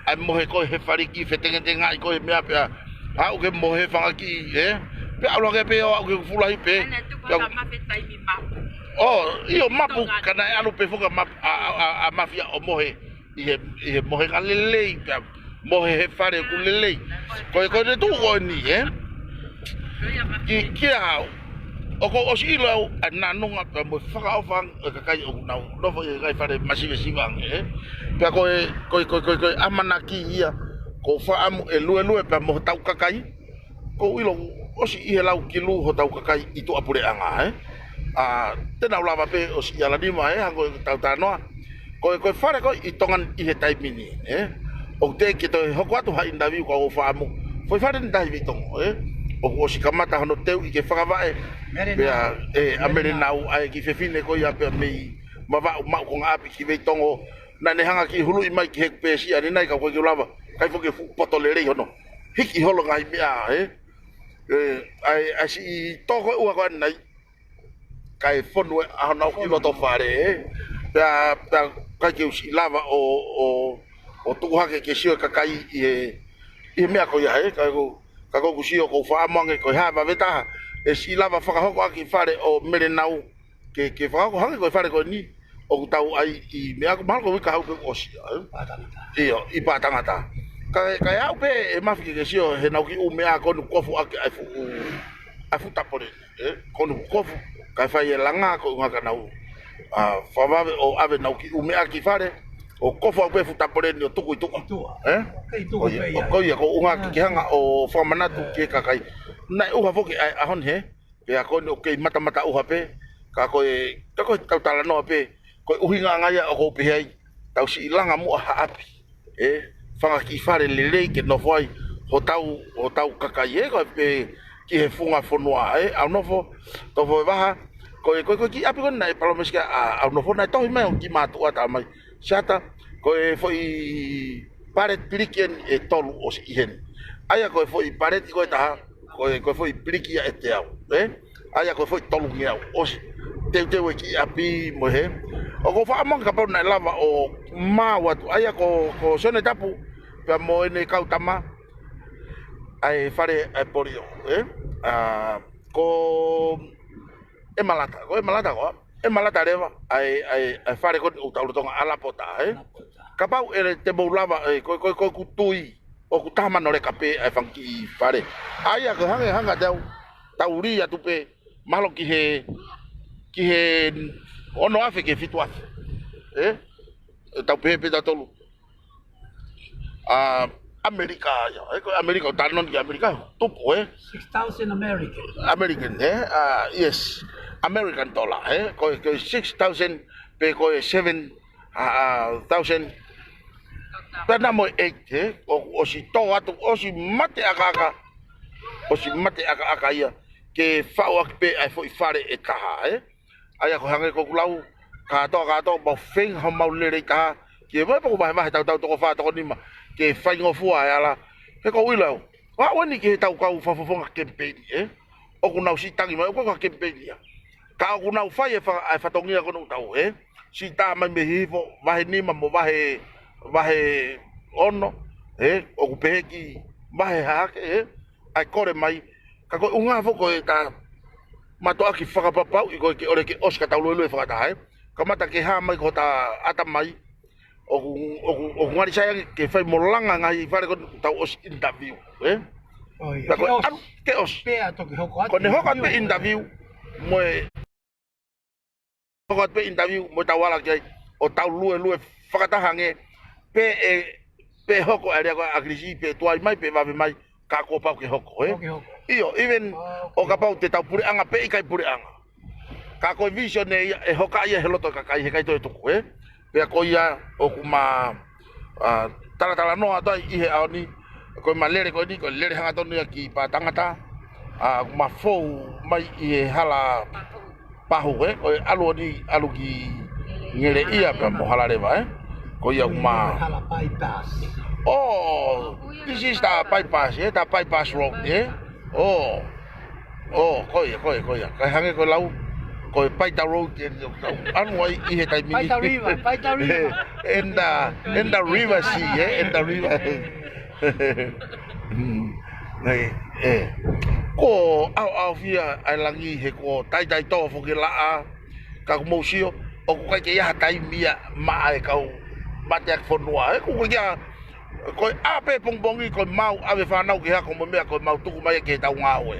ai mo he ko he fariki fetenge tenga ko me apea a o ke mo he fa ki pe alo ke pe o ke fula hi pe io mapu kana alo pe fo ka map a mafia o mo he i mo he kalele mo he fare ku lele ko de tu o ni ki a o ko si lo na nunga pe mo fa o fang ka kai o na no fo kai fare masive sivang pe ko amanaki ia ko fa am elu pe mo tau ka kai ko ilo o si i lau ki lu ho tau ka kai i to apure anga te na lava pe o si ala ni mai hango tau tanoa ko fare ko i tongan i he tai mini o te ki to hoko atu ha indavi ko o fa mo foi fare ndai vitong o si kamata hono teu i ke whakawai amere nau ai ki whewhine ko ia pia mei mawa mau ko ngā api ki wei tongo na ne hanga ki hulu i mai ki hek pēsi ane nai ka koe ki ulawa kai whoke poto le rei hono hiki holo ngai mea ai si toko ua ko anai kai whonue ahonau ki loto whare pia kai ki usi lava o tukuhake ke sio kakai i mea ko ia kai ko kako kusio ko fa mangi ko ha va veta e si lava whakahoko aki whare o mere nau ke whakahoko hangi ko whare ko ni o tau ai i mea ko mahalo ko wika hau ke osi i pātangata kai au pe e mawhiki ke sio he nau ki u mea konu kofu aki ai fu tapore konu kofu kai whai e langa ko unga ka nau whawawe o ave nau ki u mea ki whare o kofu au pe fu tapore ni o tuku i tuku o koia ko unga ki hanga o whamanatu ki kakai nai uha foki ahon he pe a koni o kei mata uha pe ka koe tau tala noa pe koe uhinga ngaia o kopi hei tau si ilanga mua haapi whanga ki whare lelei ke no whai ho tau kakai koe pe ki he funga whonua au nofo tofo e waha koe ki api koni nai palomeska au nofo nai tohi mai o ki mātua ta mai Sata koe foi paret plikian e tolu o se ihen. Aia koe foi paret koe taha koe foi plikia e te au. Aia koe foi tolu ngi au. O se teu ki api mo he. O ko fa among ka pau na lava o ma watu. Aia ko sone tapu pe mo ene kautama. Ai fare ai porio, ko e malata ko e malata reva ai fare ko utautonga ala pota kapau ele te bolava ko kutui o kutama no le kape ai fanki fare ai ko hanga tauri ya tupe malo ki he ono afe ke fitwa tau pepe ta tolu America ya, America tanon ki America tupo 6,000 American yes American dollar ko 6,000 pe ko 7,000 pena mo 8 o si to atu o si mate aka ia ke fawa pe ai foi fare e taha aya ko hange ko kulau ka to mo feng ho mau le ka ke va ko ba tau to fa to nima ke fai ngofua ala he ko wilo wa woni ke tau ka ufafonga campaign o ku nau sitangi mai ko campaign ya ka ku nau fai fa fatongia ko no tau si ta mai me hivo va ni ma mo va he ono o ku peki va he ha ke ai kore mai ka ko unga fo ko ta mato aki fa pa pa ko ke ore ke oska tau lo fa ta ka mata ke ha mai ko ta ata mai o ngari saya ke fai molanga ngai fare ko tau os interview ke os ko ne hoko pe interview mo hoko pe interview mo tawala ke o tau lue fakata hange pe hoko area ko agrisi pe tuai mai pe va mai ka ko pa ke hoko io even o ka pa te tau puri anga pe kai puri anga ka ko vision e hoka ia heloto ka kai he kai to pe ko ia o kuma tala no ato i he aoni ko malere ko ni ko lere hanga tonu ki pa tangata kuma fo mai i hala pahu ko alu ki ngere ia pa mo hala reva ko ia kuma hala bypass this is the bypass the bypass road ko ia ka hange ko lau ko Paita Road anu ai I he tai mini Paita River in the river sea in the river ko au via ai langi he ko tai to fo ke la ka mo sio o ko ke ya tai mia ma ai ka mate ak fo noa ko ya ko ape pongbongi ko mau ave fa nau ke ha ko mo me ko mau tu mai ke ta nga we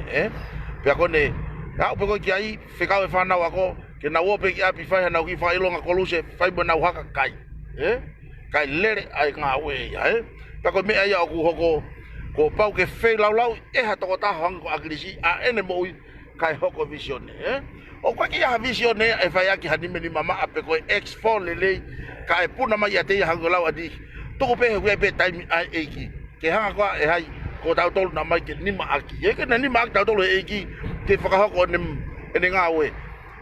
pe ko ne ka pe ko ai fika e fana wa ko ke na wo pe ki api fa na ki fa ilonga ko luse fa bo na haka kai kai lere ai nga we ya ka ko me ai ku hoko ko pau ke fe lau e ha to ta hang ko agrisi a ene mo kai hoko vision o ko ki ha vision e fa ya ki ha ni me ni mama ape ko x4 lele kai puna mai ate hang lau adi to ko pe pe time ai ki ke hanga ko e hai ko tau tolu na mai ke ni ma aki ke na ni ma tau tolu e ki ke whakahoko ene ngā oe.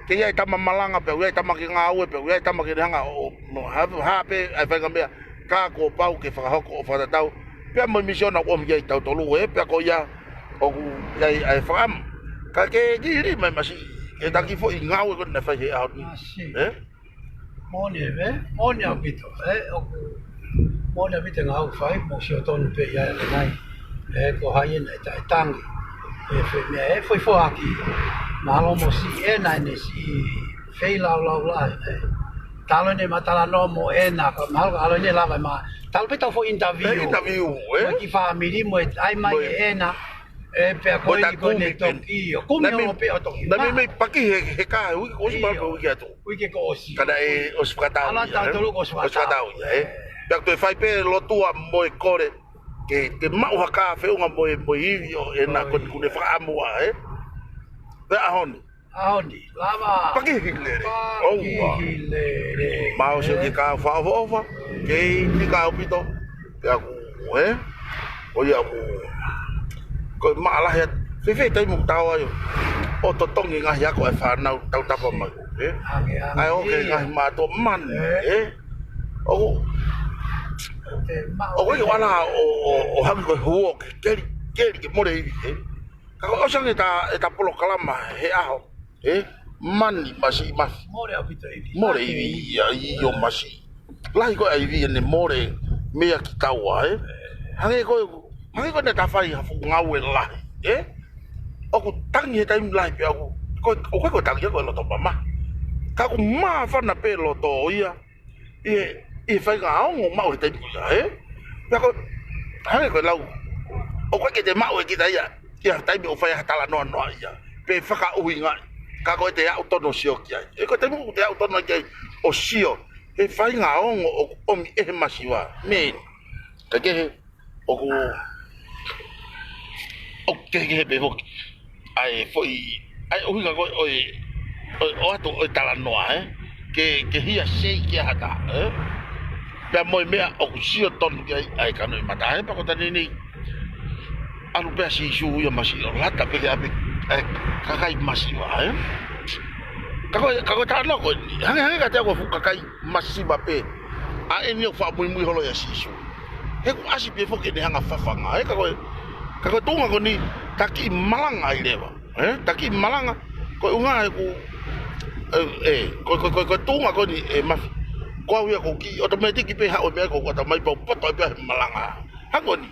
Ke iai tama malanga pe, iai tama ki ngā oe pe, iai tama ki hanga o hape ai whainga mea kā ko pau ke whakahoko o whatatau. Pea mo misiona o mi iai tau tolu oe, pea ko ia o ku iai ai whakam. Ka ke giri mai masi, ke taki fo I ngā oe kone whai he au ni. Mone au pito, mone au pito ngā au whai, mo si o tonu pe iai le nai. Ko hai ena tai tangi. Foi aqui, malo mo si ena ne si fei lau la talo ne matala no mo ena malo alo ne lava ma talo pe tau fo interview ki family mo ai mai ena pe ko ne to ki ko me no pe to na me paki he ka o si mal ko ki ato ko si kada e os kata ala ta to ko os kata pe to fai pe lo tua mo kore ke mau haka fe unga mo ivio ena ko ne fa amua pe ahoni lava paki hilere mau se ki ka fa ke ni ka opito pe aku o ya ko mala het fe tai mu tau ayo o to tongi nga ya ko fa na tau tapa ma ai o ke nga ma to man o koe wala o hangi koe huo keri ke more iwi ka ko osang e ta polo kalama he aho mani masi mafi more iwi i o masi lahi koe iwi ene more mea ki taua hangi koe ne ta whai hafu ngau e lahi o ku tangi he taimi lahi pe aku o koe tangi koe loto mama ka ku maa whana pe loto ia I whai ngā aongo mau he taimi ia pia koe hangi koe lau o koe ke te mau e kita ia taimi o whai hatala noa noa ia pe whaka uhi ngai ka koe te au tono sio ki ai koe taimi te au tono ki ai o sio he whai ngā aongo o omi ehe masiwa me ka kehe o ku o kehe pe hoki ai foi ai uhi ngā koe o atu o tala noa ke hia sei ki hata pia moi mea o kusio tonu ki ai kano I mata pa ko tani ni alu pia si su ia masi o lata pe ape kakai masi wa kako ta no ko hanga ka te ko fu kakai masi ba pe a eni o fa mui holo ya si su he ko asi pe fo ke ne hanga fafanga kako tunga ko ni taki malanga I lewa taki malanga ko unga ko tunga ko ni mafi ko ia ko ki automatic pe ha o me ko ta mai po poto pe malanga hango ni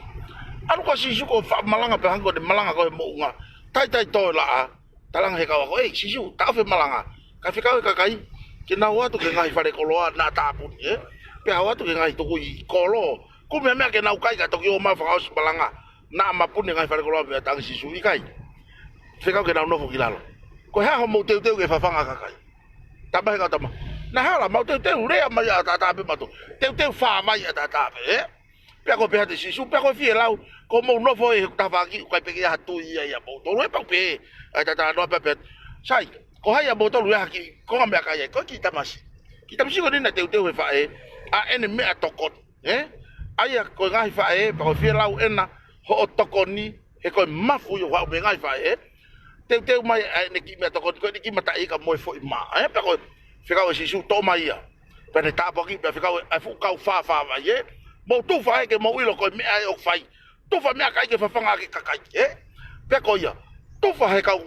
alu ko sisu ko malanga pe hango ni malanga ko mo unga tai to la talang he ka ko sisu ta fe malanga ka fe ka kai ke na wa to ke ngai fare ko loa na ta pu pe ha wa to ke ngai to ko I kolo ku me ke na kai ka to ki o ma fa os malanga na ma pu ni ngai fare ko loa pe ta sisu I kai fe ka ke na no fo kilalo ko ha ho mo te ke fa fanga ka kai ta ba ka ta ma na hala mau te rea mai a tata pe mato te fa mai a tata pe pe ko pe te sisu pe ko fie lau ko mo no foi ta va ki ko pe ya tu ia mo to re pa pe a tata no pe sai ko hai a mo to lu ya ki ko me ka ya ko ki ta masi ko ni na te fa a ene me a tokon ai ko ngai fa pa ko fie lau ena ho tokoni he ko mafu yo wa me ngai fa te mai ne ki me tokon ko ni ki mata I ka mo foi ma pe ko fica o sisu toma ia pene tapo aqui fica a fuka fa vai mo tu fa que mo ilo ko me ai o fai tu fa me kai que fa fanga que kakai pe ko ia tu fa he ka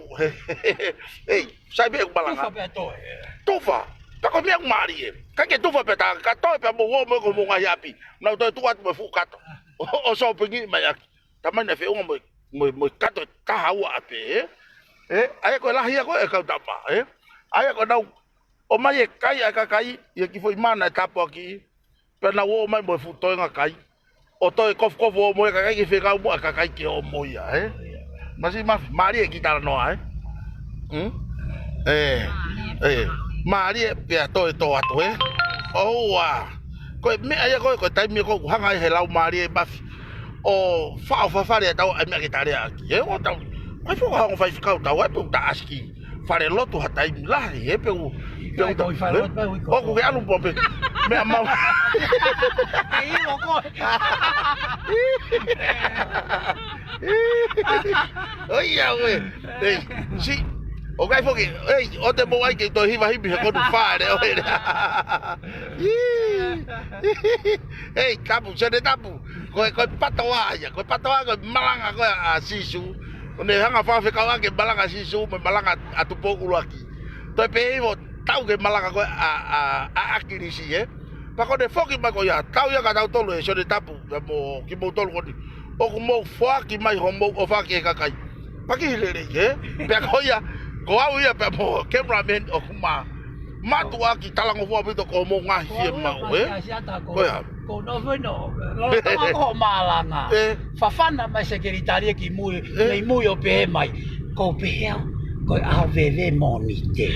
ei sai be balanga tu fa ta ko me mari ka que tu fa pe ta ka to pe mo ko mo ngai api na to tu at mo fuka to o so pe ni mai ta mai na fe mo ka to ka hawa ape ai ko la hia ko e ka ta pa ai ko na o mai e kai a kai e ki foi mana tapo aki pe na wo mai mo futo nga kai o to e kof o mo ka kai ki fe ka mo ka kai ki o mo ia mas ma mari e ki ta no mari e pe to atu o wa ko me ai ko tai me ko hanga he lau mari e bafi o fa re ta ai me ki ta re aki o ta ai fo ha ngo fa fica ta wa pe ta aski fare lotu hatai la e pe o ko ke alu pompe me ama ai mo ko oi ya we si o kai foki o te mo ai ke to hiva hivi ko du fare o kapu se de tapu ko patoa ko malanga ko a sisu ne hanga fa fe ka ke malanga sisu me malanga atu poku aki to pe vo tau ke malanga ko a akirisi pa ko de foki ba ko ya tau ya ka tau tolo e so de tapu mo ki mo tolo ko o ko mo fa ki mai ho mo o fa ke ka kai pa ki le pe ko ya ko au ya pe mo cameraman o kuma matua ki talango fo pito ko mo nga hi ma ko ya ko no bueno lo ko malanga fa fana mai secretaria ki mui nei mui o pe mai ko pe ko a veve monite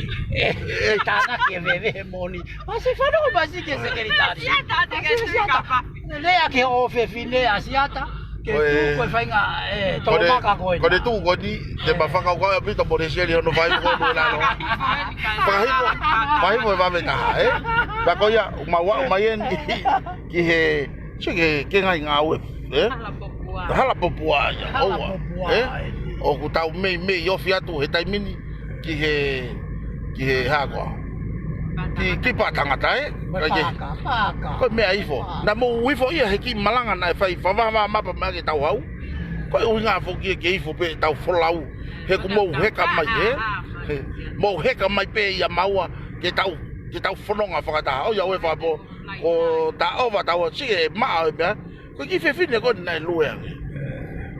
tana ke veve moni ma se fa no ba si ke secretaria le a ke o fe fine asiata que tu ko fa nga toma ka ko de tu ko di te ba fa ka ko pito por ese no vai ko no la no vai va me ta ba ko ya ma wa yen ki he che ngai nga we hala popua ya o ku tau me yo fiatu he tai mini ki he ha ko ki pa tangata e. Ko me ai fo. Na mo wi fo ia he ki malanga na fai fa va ma pa ma ke tau hau. Ko u nga fo ki fo pe tau folau. He ku mo he ka mai he. Mo he ka mai pe ia maua ke tau fononga whakata. O ia we fa po. O ta ova tau si e ma o me. Ko ki fe fine ko na lue.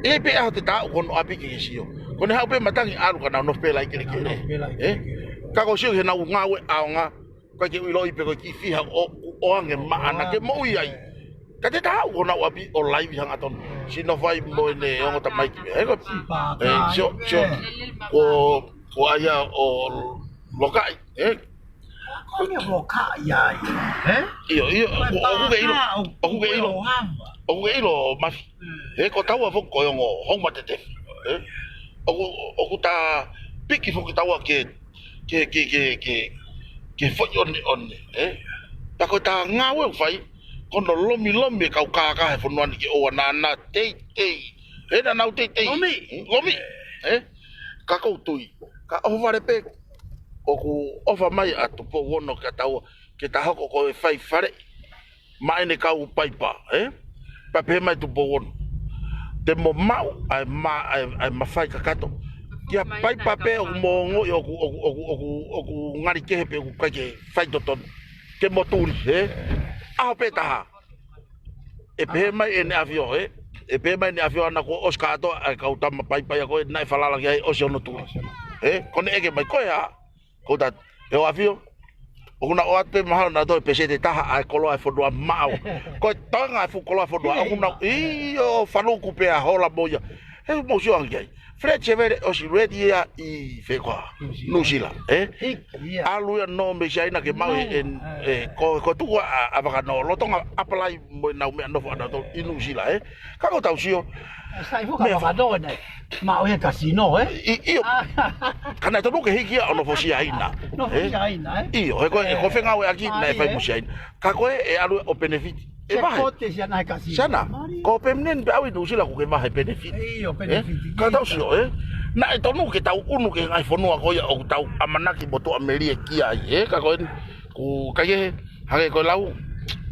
E pe a te tau kon api ki sio. Ko ne hau pe matangi alu kana no pe lai ke ke. Ka ko sio he na nga we aonga. Ko ke ilo i pe ko ki fiha o ange ma ana ke mo ia. Ka te tau kon api o live hanga ton. Sino vai mo ne o ta mai ki. E ko sio ko aya o lokai. Ko me lokai ai. Iyo o ke ilo mafi. E ko tau fo ko ngo homa te te. O ta piki fo ta wa ke fo on ta ko ta nga we fai ko no lomi ka he fo no ki o na te e na na te lomi ka ko tui ka o vare pe o ku ofa mai atu po wono ka tau ke ta hoko ko fai fare mai ne ka u paipa pa pe mai tu po wono te mo mau ai ma fai ka kato kia pai pape o mo ngo o ku ngari ke pe ku ke fai to ke mo turi a pe ta e pe mai en avio e pe mai en avio na ko oskato ai ka uta ma pai ko na fala la ke o no tu ko ne ke mai ko ya ko ta e o avio o na o ate mahalo na do pe se te taha ai kolo ai fodua mau ko tanga fu kolo ai fodua o na o falu ku pe a hola boya e mo sio angai Fletcher vere o si ready ya I fekwa nusila alu ya no me shaina ke mau ko tu a baka no lo tonga apply mo na me no fa to inusila ka ko tau sio sai fu ka fa do ne ma o he casino io kana to ke hiki ono fo si aina no fo si aina io ko fenga we aki na fa mu shaina ka ko alu o benefit e vai pote si na casino sana ko pemnen ba wi nusila ku ke ma he benefit io benefit ka tau sio na e tonu ke tau unu ke ngai fonua ko ya o tau amanaki boto amerie kia ka ko ku ka ye hage ko lau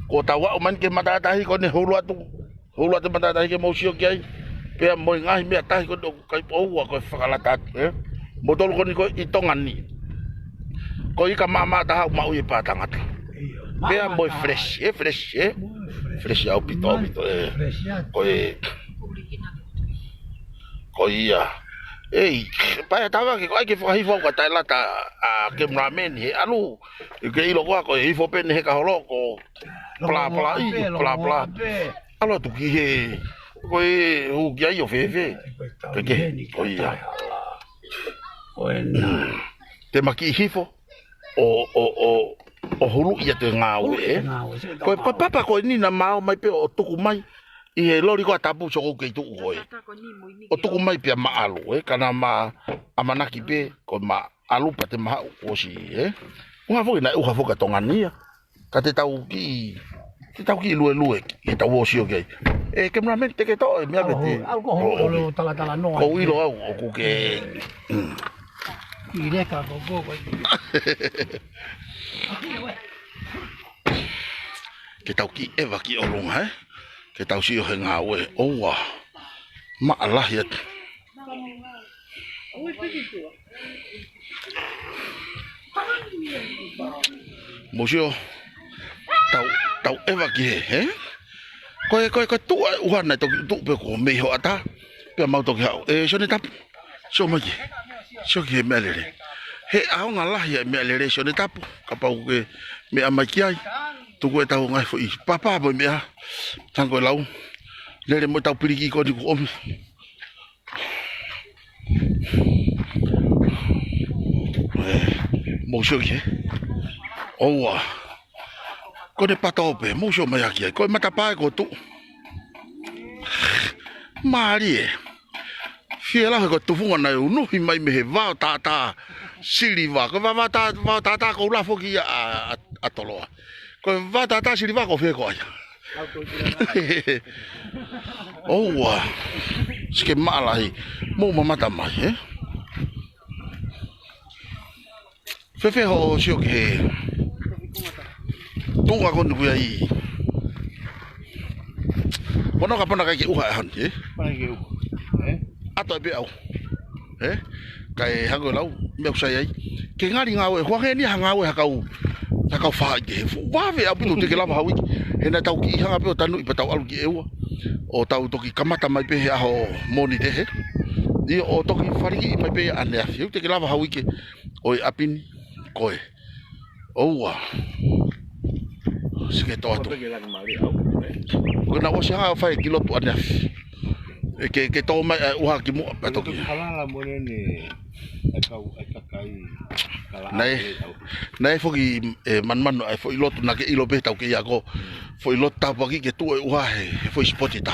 ko tau o man ke mata tahi ko ne hulu atu mata tahi ke mo sio kia pe mo ngai me tahi ko kai po ko fakalata botol ko ni ko itongani ko I ka mama ta ma u pa tangata pe mo fresh fresh au pito ko ia pa tava ke ai ke fo hifo ka tai lata a ke ramen he alu ke ilo ko hifo pen he ka holo ko pla alo tu ki he ko u ya yo fe ke ko ia te maki hifo o hulu ia te ngau ko papa ko ni na mau mai pe o tuku mai I he lori ko tapu so ko tu ko o tuku mai pe ma alu kana ma amanaki pe ko ma alu pa te ma o si unha fo na unha fo ka tongania ka te tau ki lue ki tau o si o ke ke mamente ke to me abete algo ho tala no ko ilo o ku ke ire ka go ke tau ki eva ki olunga ke tau si o he ngā ue oua maalahi atu Mosio tau eva ki he koe tua uhana tu pe ko me ho ata pe mau to hau so ne tap so mai so ki melere he au nga lahi melere so ne tap ka pau ke me amakiai tu ko tau ngai fo I papa bo me tango lau lere mo tau piriki ko di ko omi mo sho ke owa ko de patope mo sho mai aki ko mata pa ko tu mari fiela ko tu funga na no hi mai me va tata siliva ko va tata ko la fo ki a tolo ko va tata siliva ko fe ko owa ske malahi mo mata mai Fefe ho sio ke tunga kon ku ai Pono ka pona kai ke uha han e Pai ke u. ato be au kai hango lau me usai ai ke ngari ngawe ho nge ni hangawe hakau fa ke wa ve apu te ke lava hawi he na tau ki hanga pe tanu i patau alu ki ewa o tau toki kamata mai pe aho moni te he i o toki fariki mai pe ane afi te ke lava hawi ke oi apin koe oua sike to to ko na o sia fa kilo tu ane afi ke to mai uha ki mo pa toki Halala mo ni kai Nei foki man ai foi lotu na ke ilo be tau ke ia ko foi lota pagi ke tu e uha he foi spotita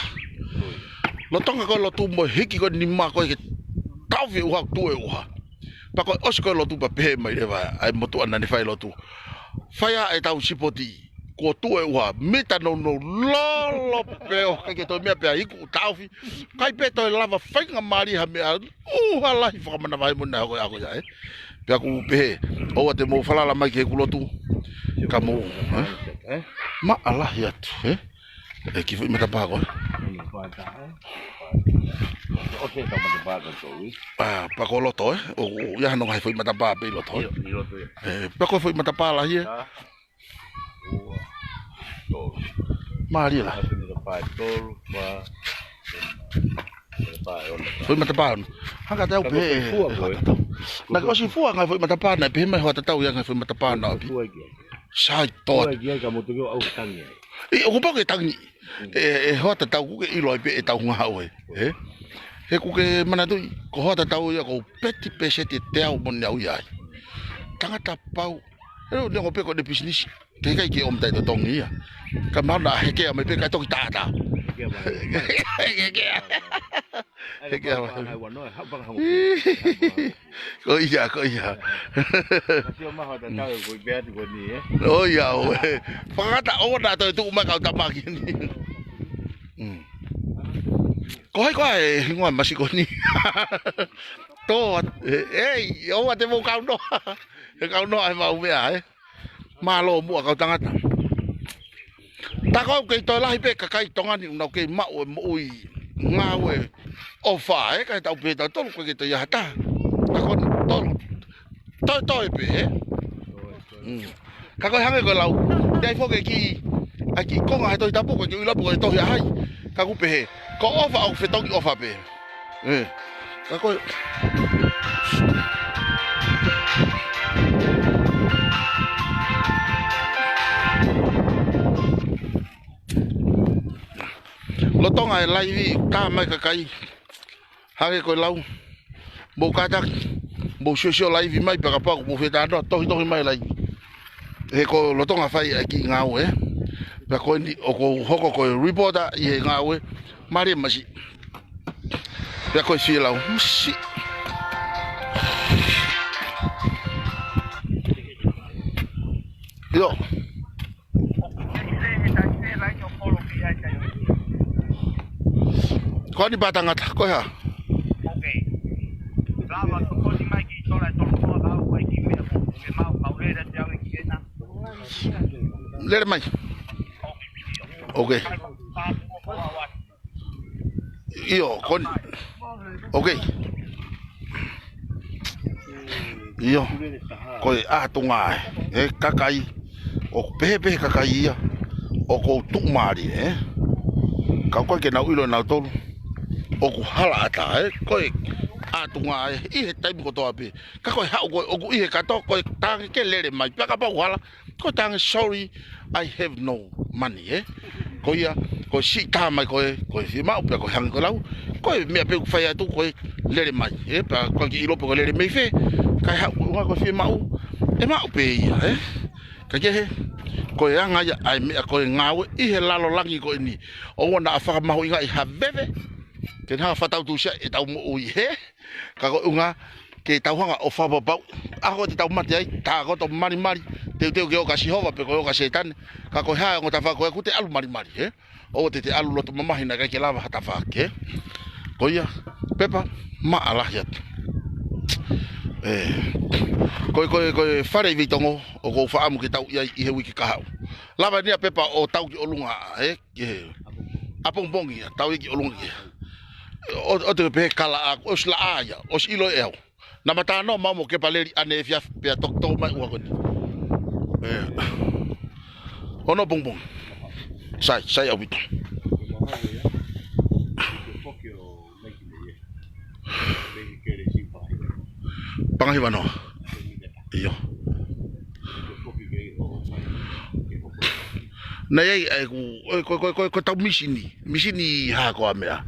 lo tonga ko lotu mo hiki ko ni ma ko ke tau vi uha tu e uha pa ko os ko lotu pa pe mai le va ai motu ana ni fai lotu faya e tau sipoti ko tu e uha meta no lo peo ke to me pe ai ku tau fi kai pe to lava fai nga mari ha me uha la fa mana vai mo na ko ya Pea ku pehe, oa te mo falala mai ke kulotu, ka mo, ma alahi atu, ki fui matapā koe. O te tau matapā koe. Pa ko loto, o ia hanonga he fui matapā pe loto. Pa koe fui matapā lahi e. Maari la. Foi matapā, hanga tau pehe. Na ko si fua ngai foi matapā na pe mai ho tatau ia ngai foi matapā na. Sai tot. E o pa ke tangi. Ho tatau ku ke ilo pe e tau nga oe. He ku ke mana tu ko ho tatau ia ko peti pesete te au mon au ia. Tangata pau. E o ngo pe ko de business. Ke kai ke om tai to tongi ia. Ka ma na he ke mai pe ka to tata. Ko ia. Oh ya, pangata o na to tu ma ka tamaki ni. Ko ngoi masiko ni. To o te mo ka no. Ka no ai mau me ai. Ma lo mu ka tangata. Ta ko ke to lahi pe ka kai tonga ni no ke ma o ui ngawe o fa ka ta pe ta to ko ke to ya ta ta ko to pe ka ko hame ko lau dai fo ke ki aki ko nga to ta po ko ki la po to ya hai ka ku pe ko o fa o fe to ki o fa pe ka ko lo tonga e laivi ka mai ka kai hage ko lau mo ka ta mo shosho laivi mai pa pa mo feta no to mai lai he ko lo tonga fai aki ngau pa ko ni o ko hoko ko reporter i ngau mari masi pa ko si lau si yo ko ni batanga ko ha okay lava ko ni mai ki tola to la ko ki me mau paure da te ki na le mai okay yo kon okay yo ko a tunga kakai o pepe kakai ia o ko tumari ka ko ke na ulo na tolu o ku hala ata ko atunga i he tai ko to ape ka ko ha o i he ka to ko ta ke lere mai pa ka pa wala ko tang sorry I have no money ko ia ko si ta mai ko si ma pa ko hang ko lau ko me pe fa ya tu ko lere mai pa ko ki ilo po lere mai fe ka ha ko fi ma e ma pe ia ka ke ko ia nga ya ai me ko ngawe i he lalo langi ko ni o na fa ma ho inga i ha bebe ke na fa tau tu sia e tau mo ui ka ko unga ke tau hanga o fa ba a ko te tau mate ai ta ko to mari te ke o ka si hova pe ko ka setan ka ko ha ngo ta fa ko ku te alu mari o te alu lo to mama hina ka ke lava ta fa ke ko ia pepa ma ala ya ko fare vitongo o ko fa amu ke tau ia i he wiki ka hau lava ni pepa o tau ki olunga e ke apong bongi tau ki olunga ki o te pe kala a o sla aya o silo e na mata no mamo ke paleri ane fia pe tok tok mai wa koni ono bongbong sai au bito pangahi wano iyo na yai ai ko tau misini ha ko amea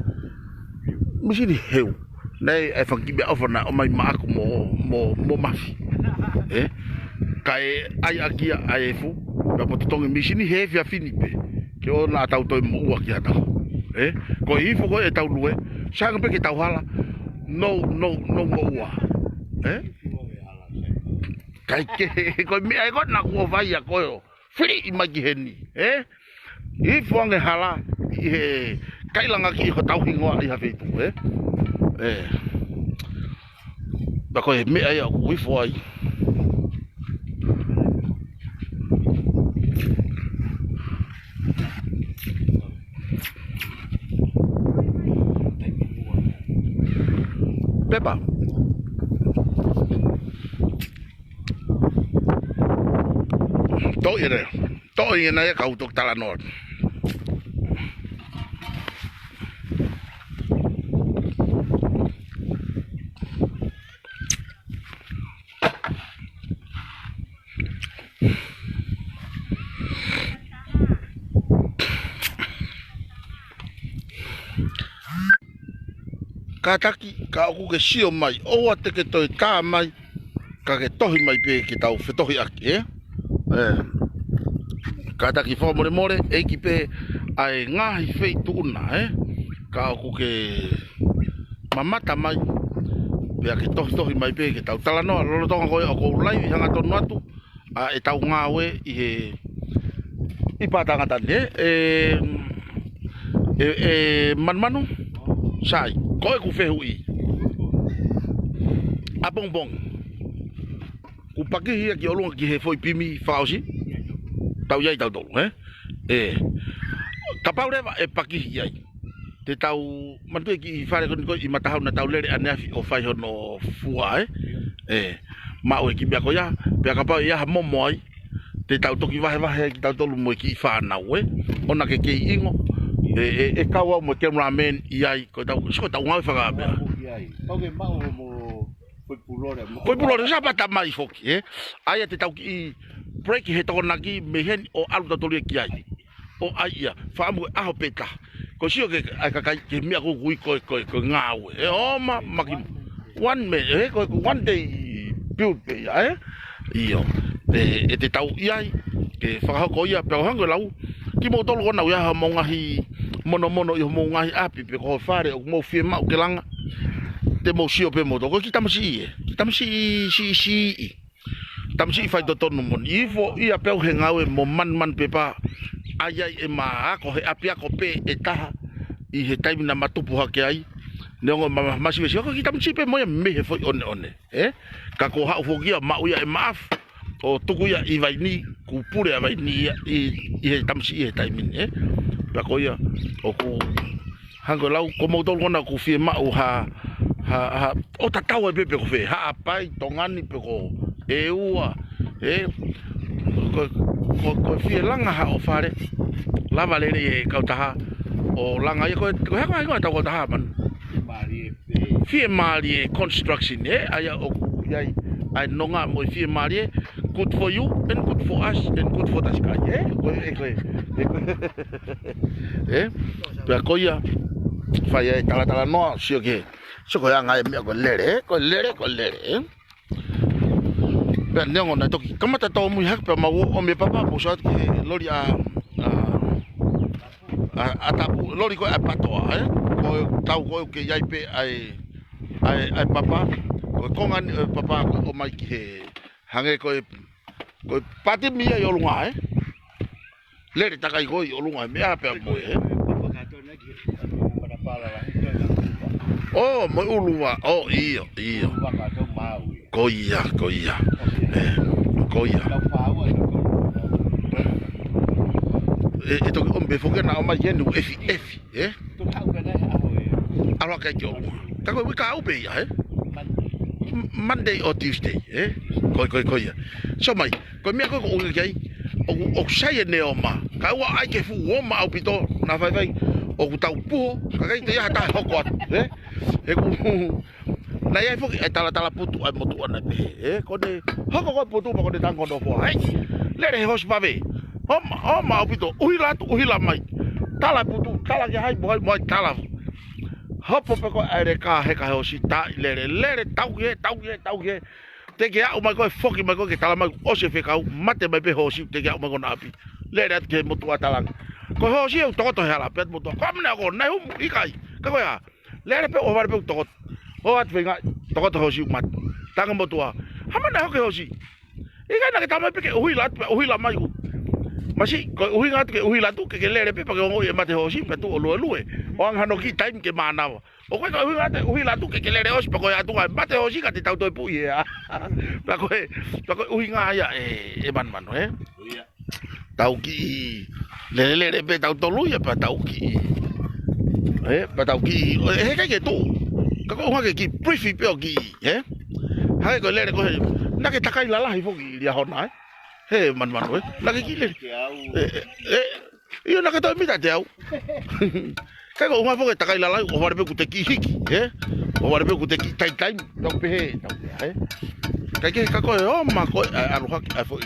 misini heu nei ai fangi be ofana o mai maaku mo mafi kai ai akia ai fu ba potongi misini he fia finipe ke o na tau toi mo ua ki ata ko ifo ko e tau lue sanga pe ke tau hala no mo ua kai ke ko mi ai ko na ko vai a ko free imagi heni ifo nge hala kai langa ki ho tau hingoa i ha fetu ba ko me ai a ifo ai Pepa to ina ya kau tok talanor kataki ka ku ke sio mai o ate ke toi ka mai ka ke tohi mai pe ke tau fetohi aki kataki fo more e ki pe ai ngahi fei tuna ka ku ke mamata mai pe ke tohi mai pe ke tau talano lo tonga ko lai hanga tonu atu a e tau ngawe i patanga tane manmanu sai ko ku fe hui abong bong ku paki hia ki olunga ki he foi pimi fausi tau yai tau tolu kapau reva e paki hia te tau mantu ki fare ko i matahau na tau lere anafi o fai hono fua ma o ki bia ko ya bia kapau ya momo ai te tau toki vahe ki tau tolu mo ki fa na ona ke ingo e kawa mo cameraman iai ko tau ngau faga be Oke mau mo foi pulore sa pata mai foki ai te tau ki break he tona ki mehen o alu tau tolu ki ai o ai ia fa mo a peta ko sio ke ka ke mi ko ko ngau o ma ki one me ko one day build be io te tau iai ke fa ko ia pe hango lau ki mo tolu na ya mo ngahi mono yo mo ngahi api pe ko fare o mo fie ma ke langa te mo sio pe mo ko ki tamsi tamsi fai do tonu mon ifo ia pe he ngawe mo man pe pa ai e ma ko he api ko pe e ta i he time na matupu ha ke ai nengo ma si ko ki tamsi pe mo me he foi one ka ko ha fo kia ma uia e maaf o tuku ia i vai ni ku pure vai ni i he tamsi e time pa ko ia o ku hango lau ko mo tol kona ku fie ma o ha o tatau e pepe ko fe ha pai tongani pe ko e ua ko fie langa ha o fare lava le e kautaha o langa ko ha ko ta man fie mari construction aya o yai ai nonga mo fie mari good for you and good for us and good for the sky pa ko ia fai tala no sio ke so ko anga me ko lere pe nengo na to kamata to mu hak pe ma o me papa po sa ke lori a tapu lori ko a patoa ko tau ko ke yai pe ai papa ko kongan papa o mai ke hange ko pati mi yo lunga lere takai ko yo lunga me a pe mo oh mo ulua oh iyo ko ia e to o be foke na o mai yen efi eh alo ka jo ta ko ka u be ya Monday or Tuesday ko ya so mai ko me ko o ke o sai ne o ma ka wa ai ke fu o ma o pito na vai o ku tau pu ka kai te ya ta hoko e ku na ia fu e tala putu ai motu ana be ko de hoko ko putu ko de tango do fo ai le re hos babe o ma o pito uhila mai tala putu tala ke hai mo tala hopo pe ko are ka he ka hosi ta le tau ke te ke o mai ko foki mai ko ke tala mai o se fe ka mate mai pe hosi te ke o mai ko na api le re ke motu atala ko hosi o to hala pet motu ko mna ko na hu ikai ka ko ya le re pe o var pe to o at venga to hosi mat tanga motu ha mana ho ke hosi ikai na ke tama pe ke uhila mai ko Masi ko uhinga ke uhila tu ke lere pe pa ke ngo e mate hosi pe tu lo lue o ang hano ki time ke mana o ko uhila tu ke lere hosi pa ko ya tu mate hosi ka te tau to pu ya pa ko uhinga ya e man tau ki lere pe tau to lu ya pa tau ki pa tau ki he ka ke tu ka ko nga ke brief pe ki ha ko lere ko na ke takai la hi fo ki dia hona He man we lagi gile iyo naka to mita te au ka ko uma fo ta kai la la o varbe ku te ki hiki o varbe ku te ki tai to pe he ka ke ka ko o ma ko a lo hak a fo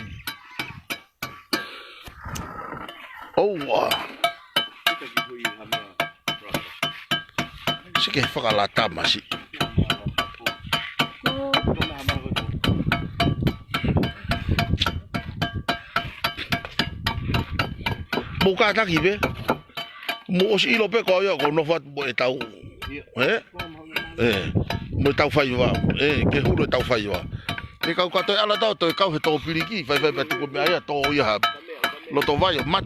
wa se ke fa la tama si Buka tak ibe, mo si ilo pe ko yo ko no fat bo tau, mo tau fai wa, ke huru tau fai wa. Ke kau ka to ala to kau he to piliki, fai pe tu ko me ai to ya lo to vai mat.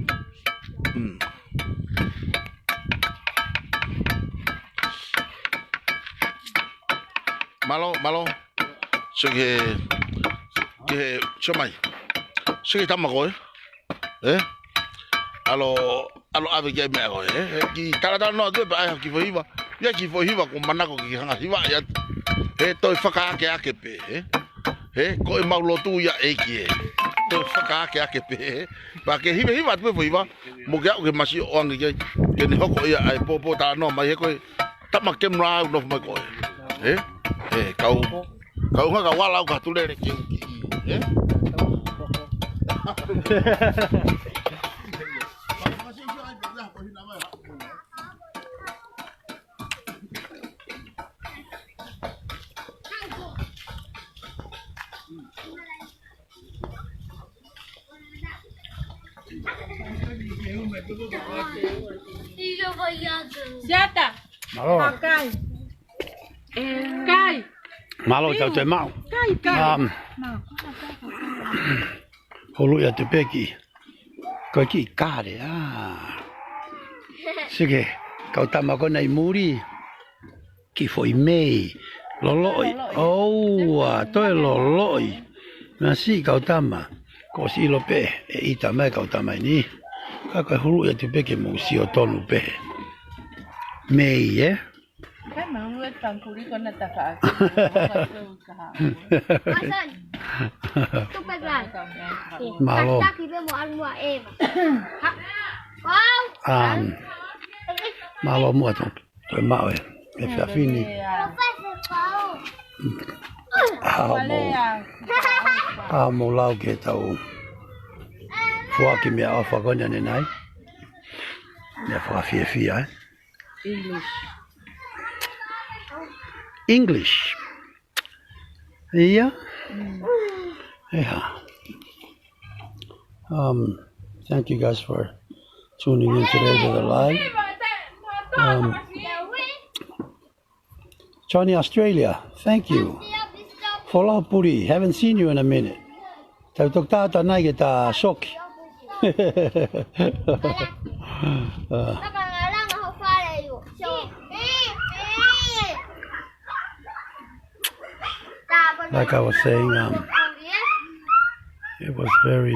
Malo, sige ke chomai, sige tamago alo ave ke me go ki tala no de ba ki foiva ya ki foiva ko manako ki hanga hiva ya to faka ke ake pe ko e maulo tu ya ki to faka ke ake pe ba ke hiva tu foiva mo ke masi o ange ke ne hoko ya ai popo ta no mai ko tama kem ra no mai ko kau nga ka wala ka tu le ki Siapa? Malo. Kai. Kai. Malo tau te mau. Kai. Holu ya te peki. Ko ki kare Sige, kau tama ko nei muri. Ki foi mei. Loloi. To e loloi. Nasi kau tama. Ko si lo pe e ita mai kau tama ni. Ka hulu ya te peki mo si o tonu pe. Mei Kai mau e tangkuri ko na taka. Asan. Tu pegang. Malo. Tak ibe mo an mo e. Wow. Malo mo to. To mau e. E fa fini. Mo lau ke tau. Fua ki mea awha konya ne nai. Ne wha fia English. Yeah. Thank you guys for tuning in today to the live. Johnny Australia, thank you. Follow Puri, haven't seen you in a minute. Tau tok tata nai ke ta shoki. Like I was saying, it was very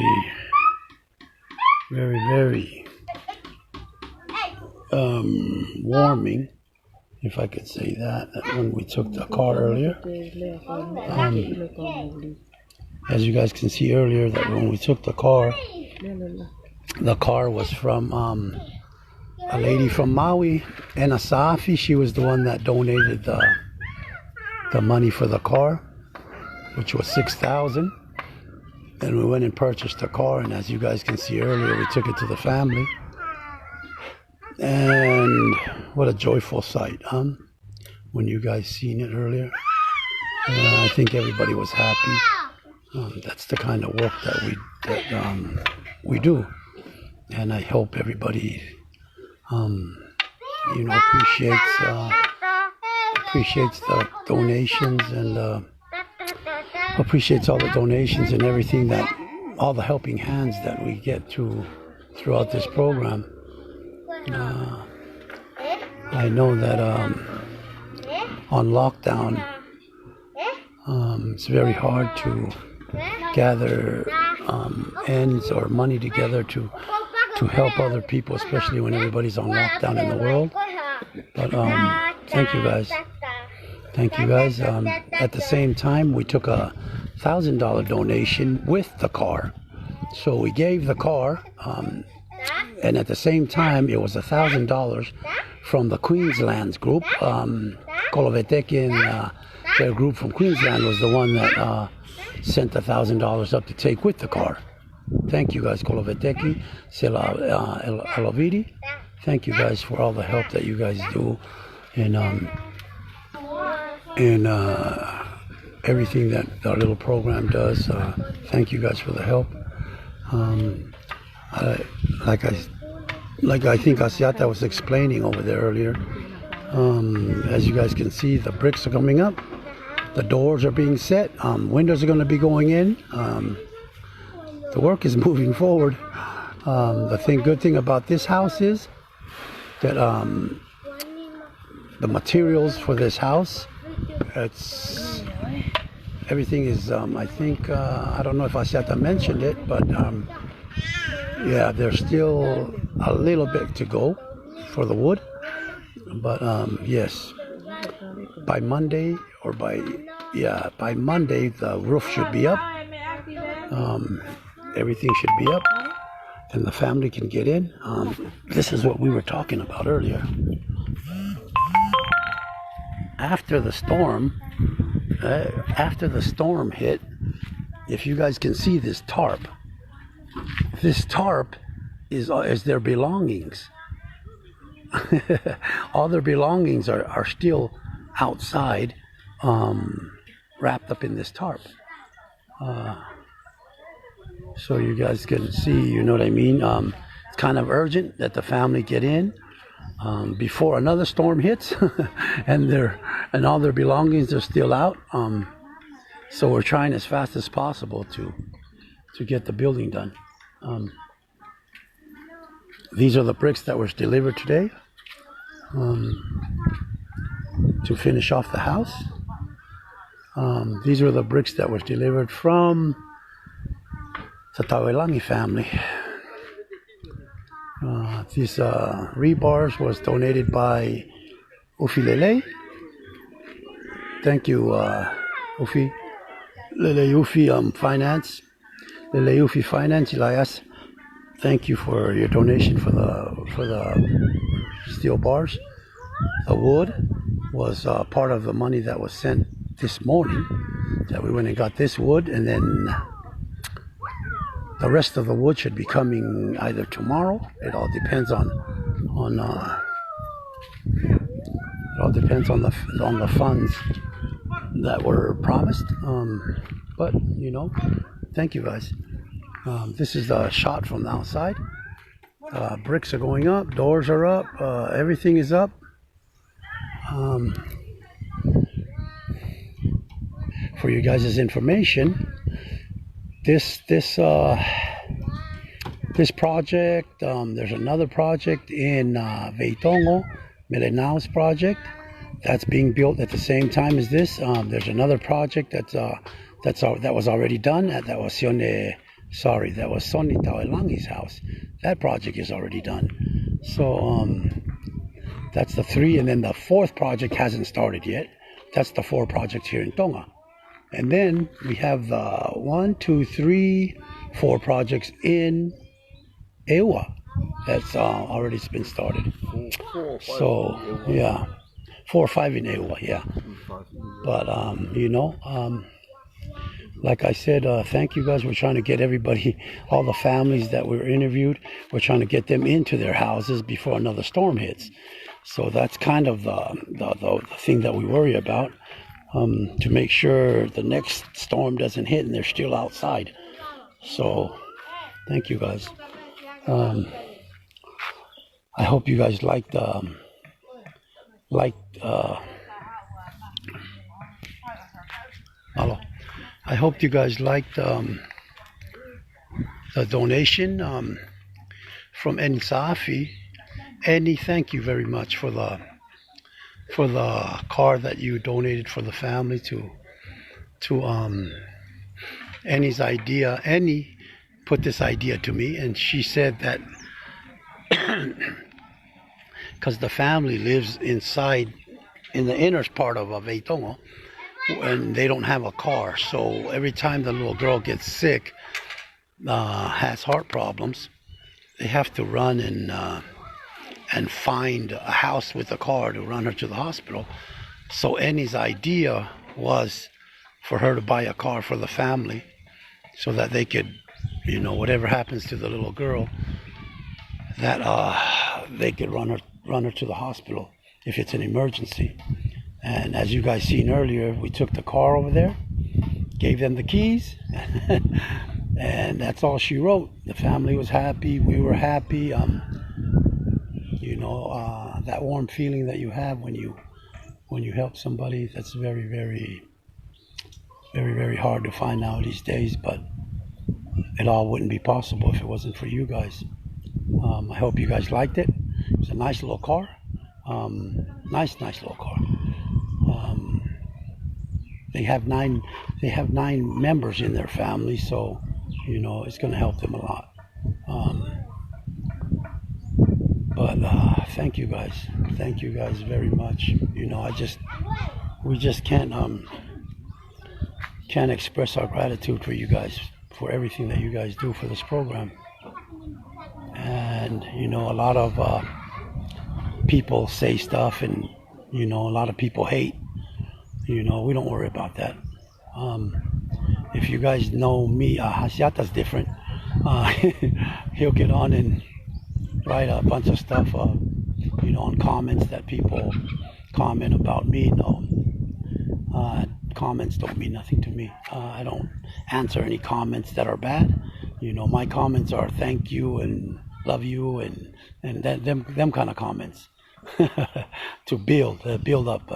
warming, if I could say that, when we took the car earlier. As you guys can see earlier, that when we took the car was from a lady from Maui, Anna Safi. She was the one that donated the money for the car, which was $6,000. And we went and purchased the car, and as you guys can see earlier, we took it to the family. And what a joyful sight, when you guys seen it earlier. I think everybody was happy. That's the kind of work that we do, and I hope everybody appreciates the donations and appreciates all the donations and everything, that all the helping hands that we get throughout this program. I know that on lockdown, it's very hard to gather ends or money together to help other people, especially when everybody's on lockdown in the world. But thank you guys. At the same time, we took a $1,000 donation with the car. So we gave the car, and at the same time, it was $1,000 from the Queensland's group. Koloveteki, their group from Queensland was the one that sent $1,000 up to take with the car. Thank you guys, Koloveteki, Sela Elovidi. Thank you guys for all the help that you guys do, and everything that our little program does. Thank you guys for the help. Like I think Asiata was explaining over there earlier, as you guys can see, the bricks are coming up, the doors are being set, windows are going to be going in. The work is moving forward. The good thing about this house is that the materials for this house, everything is, I think, I don't know if Asiata mentioned it, but yeah, there's still a little bit to go for the wood, but yes, by Monday the roof should be up. Everything should be up, and the family can get in. This is what we were talking about earlier. After the storm hit, if you guys can see this tarp is their belongings. All their belongings are still outside, wrapped up in this tarp. So you guys can see, you know what I mean? It's kind of urgent that the family get in before another storm hits, and all their belongings are still out. So we're trying as fast as possible to get the building done. These are the bricks that were delivered today to finish off the house. These are the bricks that were delivered from the Tawelangi family. These rebars was donated by Ufi Lele. Thank you, Ufi. Lele Ufi Finance. Lele Ufi Finance, Elias. Thank you for your donation for the steel bars. The wood was part of the money that was sent this morning. That we went and got this wood, and then the rest of the wood should be coming either tomorrow. It all depends on the funds that were promised. But you know, thank you guys. This is the shot from the outside. Bricks are going up, doors are up, everything is up. For you guys' information, this project, there's another project in Veitongo, Melenau's project, that's being built at the same time as this. There's another project that was already done. That was Soni Tawelangi's house. That project is already done. So That's the 3, and then the 4th project hasn't started yet. That's the 4 projects here in Tonga. And then we have the 1, 2, 3, 4 projects in Ewa. That's already been started. 4, 5. So, yeah. 4 or 5 in Ewa, yeah. But, like I said, thank you guys. We're trying to get everybody, all the families that were interviewed, we're trying to get them into their houses before another storm hits. So that's kind of the thing that we worry about, to make sure the next storm doesn't hit and they're still outside. So thank you guys. I hope you guys liked I hope you guys liked the donation from Eni Safi. Eni, thank you very much for the car that you donated for the family to Eni's idea. Eni put this idea to me, and she said that because the family lives inside in the inner part of Veitongo, and they don't have a car, so every time the little girl gets sick, has heart problems, they have to run and find a house with a car to run her to the hospital. So Eni's idea was for her to buy a car for the family, so that they could, whatever happens to the little girl, that they could run her to the hospital if it's an emergency. And as you guys seen earlier, we took the car over there, gave them the keys, and that's all she wrote. The family was happy, we were happy. That warm feeling that you have when you help somebody, that's very, very, very, very hard to find now these days, but it all wouldn't be possible if it wasn't for you guys. I hope you guys liked it. It was a nice little car. Nice little car. They have nine members in their family, so it's going to help them a lot. But thank you guys very much. We just can't express our gratitude for you guys, for everything that you guys do for this program. And a lot of people say stuff, and a lot of people hate. We don't worry about that. If you guys know me, Hasiata's different. He'll get on and write a bunch of stuff, on comments that people comment about me. No, comments don't mean nothing to me. I don't answer any comments that are bad. My comments are thank you and love you and them kind of comments to build up.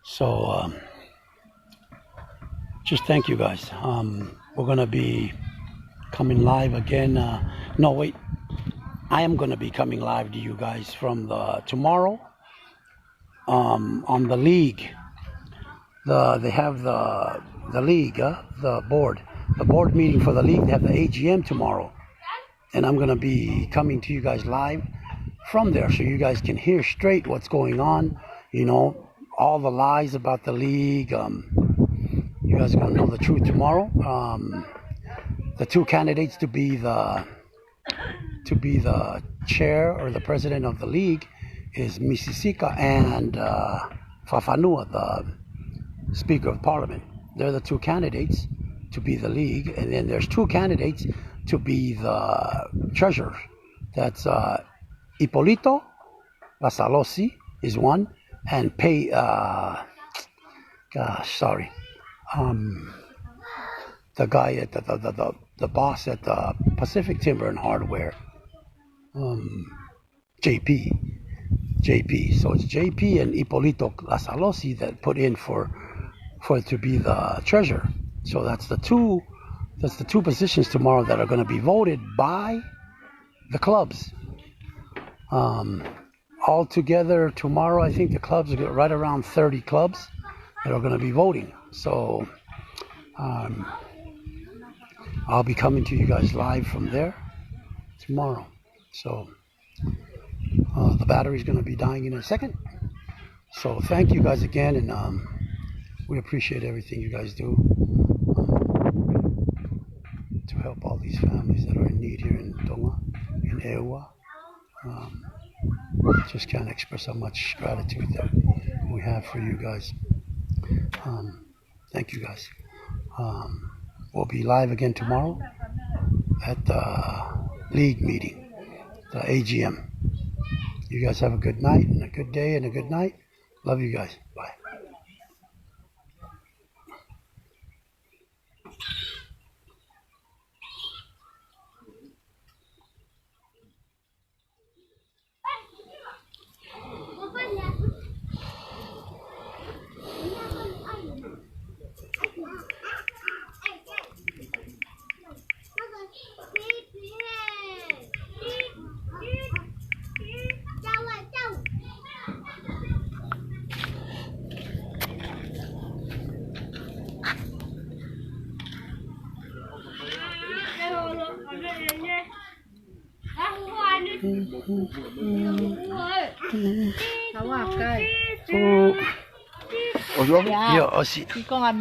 So just thank you guys. We're gonna be coming live again. No, wait. I am gonna be coming live to you guys from tomorrow. On the league. They have the league, the board meeting for the league. They have the AGM tomorrow, and I'm gonna be coming to you guys live from there, so you guys can hear straight what's going on. All the lies about the league. You guys are gonna know the truth tomorrow. The 2 candidates to be the chair or the president of the league is Misisika and Fafanua, the Speaker of Parliament. They're the 2 candidates to be the league, and then there's 2 candidates to be the treasurer. That's Ippolito Lasalosi is one, and the guy at the boss at the Pacific Timber and Hardware, JP. So it's JP and Ippolito Lasalosi that put in for it to be the treasurer. So that's the two positions tomorrow that are going to be voted by the clubs. All together tomorrow, I think the clubs are right around 30 clubs that are going to be voting. So I'll be coming to you guys live from there tomorrow. So The battery's going to be dying in a second. So thank you guys again, and we appreciate everything you guys do to help all these families that are in need here in Tonga, in Ewa. Just can't express how much gratitude that we have for you guys. Thank you guys. We'll be live again tomorrow at the league meeting, the AGM. You guys have a good night and a good day and a good night. Love you guys. Bye. Thảo à cây. Ủa, Yo, oh, si. Con ăn